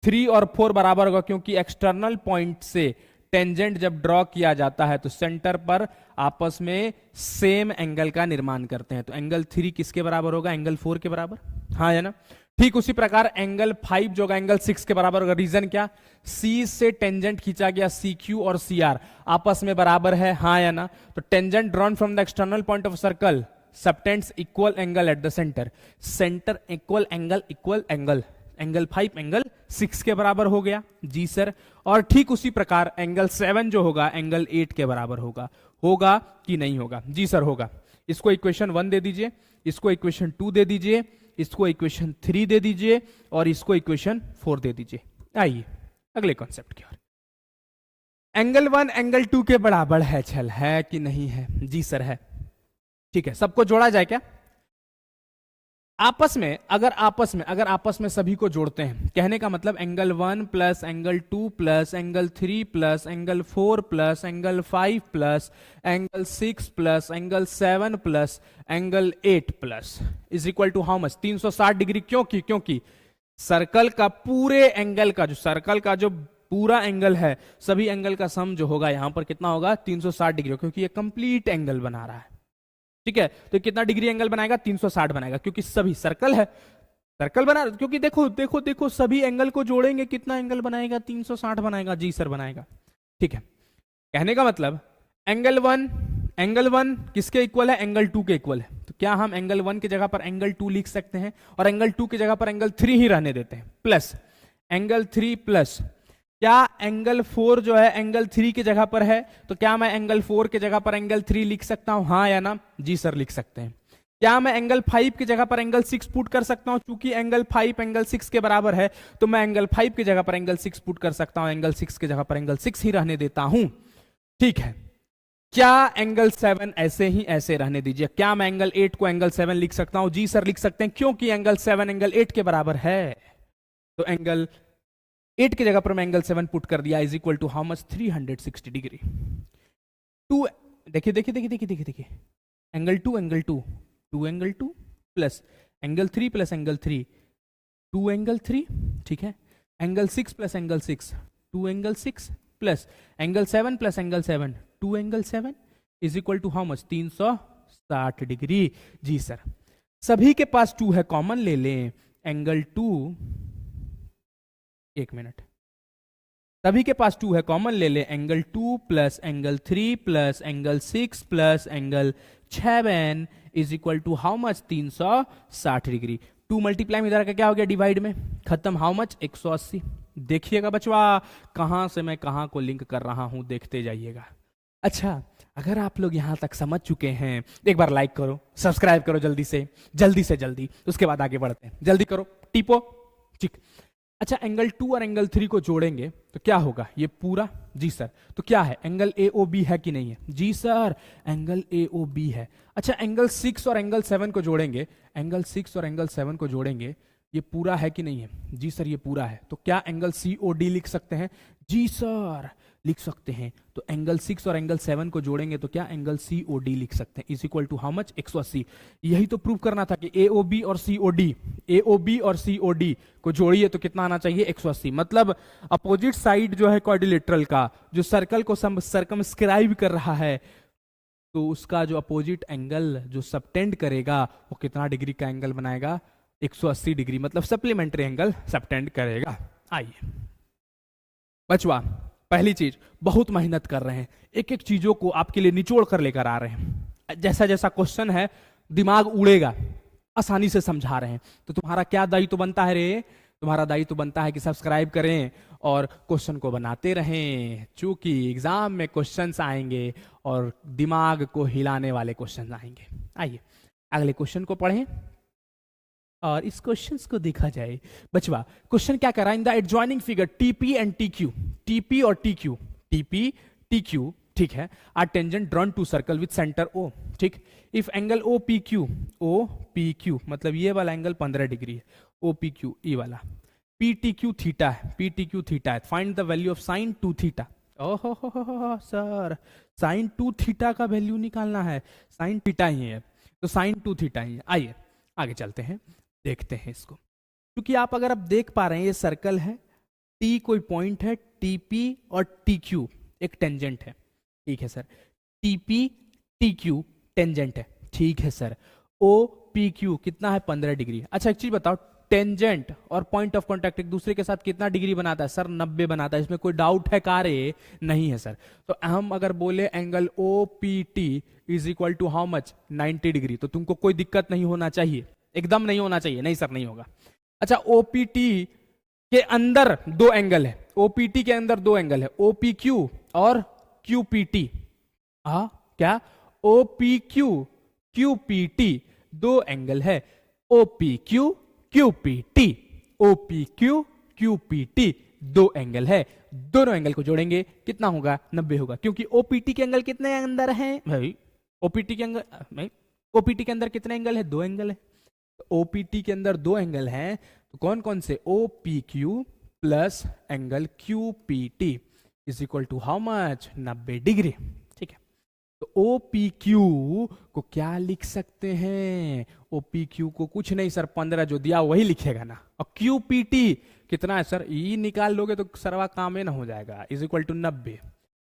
3 और 4 बराबर होगा, क्योंकि एक्सटर्नल पॉइंट से टेंजेंट जब ड्रॉ किया जाता है तो सेंटर पर आपस में सेम एंगल का निर्माण करते हैं, तो एंगल 3 किसके बराबर होगा? एंगल 4 के बराबर, हाँ है ना? ठीक उसी प्रकार एंगल 5 जो होगा एंगल 6 के बराबर होगा। रीजन क्या? सी से टेंजेंट खींचा गया, सी क्यू और सी आर आपस में बराबर है, हाँ या ना? तो tangent drawn from the external point of circle subtends equal angle at the centre, centre equal angle, angle 5 angle 6 के बराबर हो गया, जी सर। और ठीक उसी प्रकार एंगल 7 जो होगा एंगल 8 के बराबर होगा। होगा कि नहीं होगा? जी सर होगा। इसको इक्वेशन 1 दे दीजिए, इसको इक्वेशन 2 दे दीजिए, इसको इक्वेशन 3 दे दीजिए और इसको इक्वेशन 4 दे दीजिए। आइए अगले कॉन्सेप्ट की ओर। एंगल 1 एंगल 2 के बराबर है, छल है कि नहीं है? जी सर है। ठीक है, सबको जोड़ा जाए क्या? आपस में आपस में सभी को जोड़ते हैं, कहने का मतलब angle 1 plus angle 2 plus angle 3 plus angle 4 plus angle 5 plus angle 6 plus angle 7 plus angle 8 plus is equal to how much? 360 degree. क्योंकि सर्कल का पूरे एंगल का जो पूरा एंगल है, सभी एंगल का सम जो होगा यहां पर कितना होगा? 360 डिग्री, क्योंकि ये कंप्लीट एंगल बना रहा है। ठीक है, तो कितना डिग्री एंगल बनाएगा? 360 बनाएगा, क्योंकि सभी सर्कल है, सर्कल बना, क्योंकि देखो सभी एंगल को जोड़ेंगे कितना एंगल बनाएगा? 360 बनाएगा, जी सर बनाएगा। ठीक है, कहने का मतलब एंगल 1 किसके इक्वल है? एंगल 2 के इक्वल है। तो क्या हम एंगल 1 की जगह पर एंगल 2 लिख सकते हैं और एंगल 2 की जगह पर एंगल 3 ही रहने देते हैं, प्लस एंगल 3 प्लस क्या एंगल 4 जो है एंगल 3 की जगह पर है, तो क्या मैं एंगल 4 की जगह पर एंगल 3 लिख सकता हूं? हाँ या ना? जी सर लिख सकते हैं। क्या मैं एंगल 5 की जगह पर एंगल 6 पुट कर सकता हूं? चूंकि एंगल 5 एंगल 6 के बराबर है, तो मैं एंगल 5 की जगह पर एंगल 6 पुट कर सकता हूं, एंगल 6 की जगह पर एंगल 6 ही रहने देता हूं। ठीक है, क्या एंगल 7 ऐसे ही ऐसे रहने दीजिए। क्या मैं एंगल 8 को एंगल 7 लिख सकता हूं? जी सर लिख सकते हैं, क्योंकि एंगल 7 एंगल 8 के बराबर है। तो एंगल 8 की जगह पर मैं एंगल 7 पुट कर दिया, is equal to how much? 360 degree. देखिए एंगल 2 प्लस एंगल 3 2 एंगल 3, ठीक है, angle 6 plus angle 6 2 angle 6 plus angle 7 plus angle 7 2 angle 7 is equal to how much? 360 degree. जी सर, सभी के पास 2 है, कॉमन ले लें। एंगल 2, एक मिनट, सभी के पास 2 है, कॉमन ले ले। Angle 2 plus angle 3 plus angle 6 plus angle 7 is equal to how much? 360 degree. 2 multiply में इधर का क्या हो गया? डिवाइड में, खत्म। How much? 180। देखिएगा बचवा, कहां से मैं कहां को लिंक कर रहा हूं, देखते जाइएगा। अच्छा, अगर आप लोग यहां तक समझ चुके हैं, एक बार लाइक करो, सब्सक्राइब करो जल्दी से जल्दी, उसके बाद आगे बढ़ते हैं। जल्दी करो, टीपो, ठीक। अच्छा, एंगल 2 और एंगल 3 को जोड़ेंगे तो क्या होगा? ये पूरा, जी सर। तो क्या है? एंगल AOB है कि नहीं है? जी सर, एंगल AOB है। अच्छा, एंगल 6 और एंगल 7 को जोड़ेंगे, एंगल 6 और एंगल 7 को जोड़ेंगे, ये पूरा है कि नहीं है? जी सर, ये पूरा है। तो क्या एंगल COD लिख सकते हैं? जी सर, लिख सकते हैं। तो एंगल 6 और एंगल 7 को जोड़ेंगे तो क्या एंगल COD लिख सकते हैं, is equal to how much? 180। यही तो प्रूव करना था कि AOB और COD को जोड़िए तो कितना आना चाहिए? 180। मतलब अपोजिट साइड जो है क्वाड्रिलेटरल का, जो सर्कल को सर्कमस्क्राइब कर रहा है, तो उसका जो अपोजिट एंगल जो सबटेंड करेगा वो कितना डिग्री का एंगल बनाएगा? 180 डिग्री, मतलब सप्लीमेंट्री एंगल सबटेंड करेगा। आइए बचवा, पहली चीज, बहुत मेहनत कर रहे हैं, एक एक चीजों को आपके लिए निचोड़ कर लेकर आ रहे हैं। जैसा जैसा क्वेश्चन है दिमाग उड़ेगा, आसानी से समझा रहे हैं। तो तुम्हारा क्या दायित्व बनता है रे? तुम्हारा दायित्व बनता है कि सब्सक्राइब करें और क्वेश्चन को बनाते रहें, चूंकि एग्जाम में क्वेश्चंस आएंगे और दिमाग को हिलाने वाले क्वेश्चन आएंगे। आइए अगले क्वेश्चन को पढ़ें और इस क्वेश्चंस को देखा जाए। बचवा, क्वेश्चन क्या कर रहा है? In the adjoining figure TP and TQ, TP और TQ, TP TQ, ठीक है, are tangent drawn to circle with centre O, ठीक। इफ एंगल OPQ मतलब ये वाला एंगल 15 डिग्री है, OPQ ये वाला, PTQ थीटा है, PTQ थीटा है, find the value of sine 2 theta. ओहो सर, साइन 2 थीटा का वैल्यू निकालना है, साइन थीटा ही है तो साइन 2 थीटा ही है। आइए आगे चलते हैं, देखते हैं इसको। क्योंकि आप अगर आप देख पा रहे हैं ये सर्कल है, T कोई पॉइंट है, TP और TQ एक टेंजेंट है, ठीक है सर। TP TQ टेंजेंट है, ठीक है सर। OPQ कितना है? 15 डिग्री। अच्छा एक चीज बताओ, टेंजेंट और पॉइंट ऑफ कांटेक्ट एक दूसरे के साथ कितना डिग्री बनाता है? सर 90 बनाता है। इसमें कोई डाउट है कार्य? नहीं है सर। तो हम अगर बोले angle OPT is equal to how much? 90 degree, तो तुमको कोई दिक्कत नहीं होना चाहिए, एकदम नहीं होना चाहिए। नहीं सर, नहीं होगा। अच्छा, OPT के अंदर दो एंगल है, OPT के अंदर दो एंगल है, OPQ और QPT। क्या? OPQ QPT दो एंगल है, OPQ QPT, OPQ QPT दो एंगल है। दोनों एंगल को जोड़ेंगे कितना होगा? 90 होगा। क्योंकि OPT के एंगल कितने अंदर हैं भाई? OPT के अंदर भाई, OPT के अंदर कितने एंगल है? 2 एंगल है। तो OPT के अंदर 2 एंगल हैं, तो कौन कौन से? OPQ plus angle QPT is equal to how much? 90 degree, ठीक है। तो OPQ को क्या लिख सकते हैं? OPQ को कुछ नहीं सर, 15 जो दिया वही लिखेगा ना। और QPT कितना है सर? ई निकाल लोगे तो सरवा काम ही ना हो जाएगा, is equal to 90।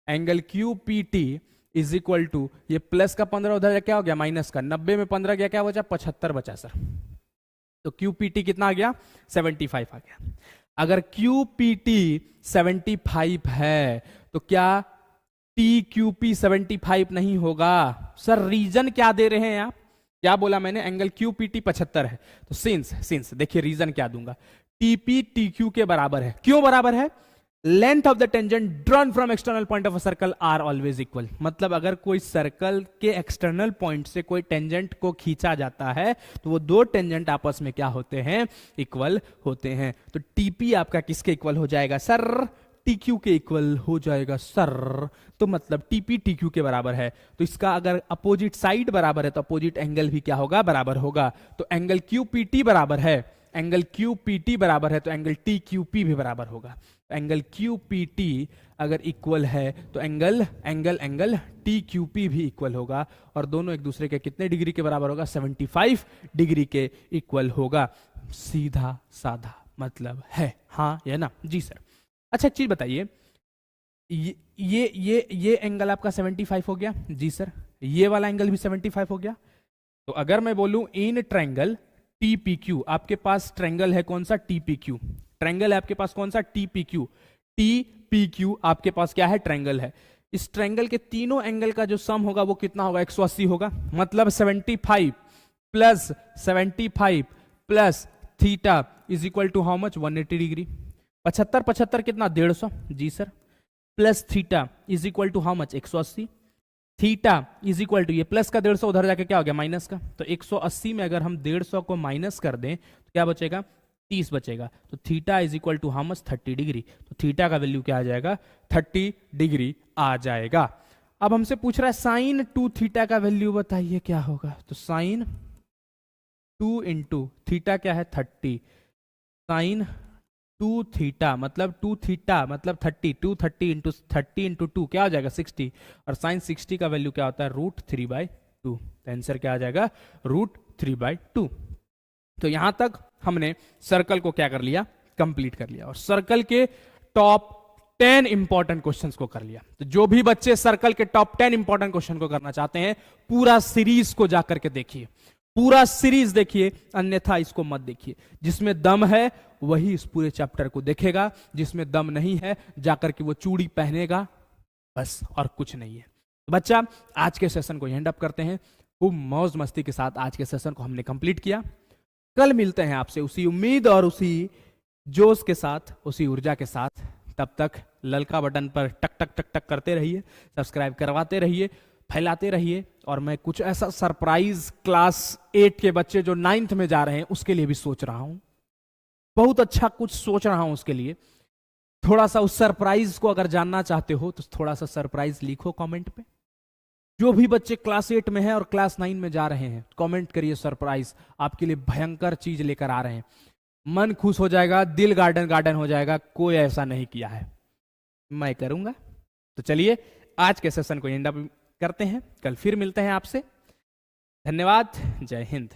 Angle QPT is equal to, ये प्लस का 15 उधर क्या हो गया? माइनस का। 90 में 15 गया, क्या बचा? 75 बचा सर। तो QPT कितना आ गया? 75 आ गया। अगर QPT 75 है तो क्या TQP 75 नहीं होगा? सर रीजन क्या दे रहे हैं आप? क्या बोला मैंने? एंगल QPT 75 है, तो सिंस देखिए रीजन क्या दूंगा, TP TQ के बराबर है। क्यों बराबर है? Length of the tangent drawn from external point of a circle are always equal. मतलब अगर कोई सर्कल के एक्सटर्नल पॉइंट से कोई टेंजेंट को खींचा जाता है तो वो दो टेंजेंट आपस में क्या होते हैं? इक्वल होते हैं। तो TP आपका किसके इक्वल हो जाएगा सर? TQ के इक्वल हो जाएगा सर। तो मतलब TP TQ के बराबर है, तो इसका अगर अपोजिट साइड बराबर है तो अपोजिट एंगल भी क्या होगा? बराबर होगा। तो एंगल QPT बराबर है, एंगल QPT बराबर है तो एंगल TQP भी बराबर होगा। एंगल QPT अगर इक्वल है तो एंगल TQP भी इक्वल होगा, और दोनों एक दूसरे के कितने डिग्री के बराबर होगा? 75 डिग्री के इक्वल होगा। सीधा साधा मतलब है, हाँ या ना? जी सर। अच्छा एक चीज बताइए, ये एंगल आपका 75 हो गया? जी सर। ये वाला एंगल भी 75 हो गया। तो अगर मैं बोलूं इन ट्रायंगल TPQ, आपके पास ट्रायंगल है कौन सा? TPQ। ट्रायंगल है आपके पास कौन सा? TPQ। TPQ आपके पास क्या है? ट्रायंगल है। इस ट्रायंगल के तीनों एंगल का जो सम होगा वो कितना होगा? 180 होगा। मतलब 75 plus theta is equal to how much? 180 degree. 75 75 कितना 150, जी sir, plus theta is equal to how much 180, theta is equal to ये प्लस का 150 उधर जाके क्या हो गया माइनस का, तो 180 में अगर हम 150 को माइनस कर दें तो क्या बचेगा 30 बचेगा, तो theta is equal to how much 30 degree, तो थीटा का वैल्यू क्या आ जाएगा 30 डिग्री आ जाएगा। अब हमसे पूछ रहा है साइन 2 थीटा का वैल्यू बताइए क्या होगा, तो साइन 2 इंटू थीटा क्या है 30, साइन 2 थीटा मतलब 2 थीटा मतलब 30, 230 इंटू 30 इंटू 2 क्या हो जाएगा 60, और साइन 60 का वैल्यू क्या होता है √3/2, तो आंसर क्या आ जाएगा √3/2। तो यहां तक हमने सर्कल को क्या कर लिया कंप्लीट कर लिया, और सर्कल के टॉप 10 इंपॉर्टेंट क्वेश्चंस को कर लिया। तो जो भी बच्चे सर्कल के टॉप 10 इंपॉर्टेंट क्वेश्चन को करना चाहते हैं पूरा सीरीज को जाकर के देखिए, पूरा सीरीज देखिए, अन्यथा इसको मत देखिए। जिसमें दम है वही इस पूरे चैप्टर को देखेगा, जिसमें दम नहीं है जाकर के वो चूड़ी पहनेगा, बस और कुछ नहीं है। तो बच्चा आज के सेशन को एंड अप करते हैं, खूब मौज मस्ती के साथ आज के सेशन को हमने कंप्लीट किया। कल मिलते हैं आपसे उसी उम्मीद और उसी जोश के साथ, उसी ऊर्जा के साथ। तब तक ललका बटन पर टक टक टक टक करते रहिए, सब्सक्राइब करवाते रहिए, फैलाते रहिए, और मैं कुछ ऐसा सरप्राइज क्लास 8 के बच्चे जो 9th में जा रहे हैं उसके लिए भी सोच रहा हूं, बहुत अच्छा कुछ सोच रहा हूं उसके लिए। थोड़ा सा उस सरप्राइज को अगर जानना चाहते हो तो थोड़ा सा सरप्राइज लिखो कमेंट पे। जो भी बच्चे क्लास 8 में हैं और क्लास 9 में जा रहे हैं कमेंट करिए सरप्राइज, आपके लिए भयंकर चीज लेकर आ रहे हैं, मन खुश हो जाएगा, दिल गार्डन गार्डन हो जाएगा। कोई ऐसा नहीं किया है, मैं करूंगा। तो चलिए आज के सेशन को एंड अप करते हैं, कल फिर मिलते हैं आपसे। धन्यवाद, जय हिंद।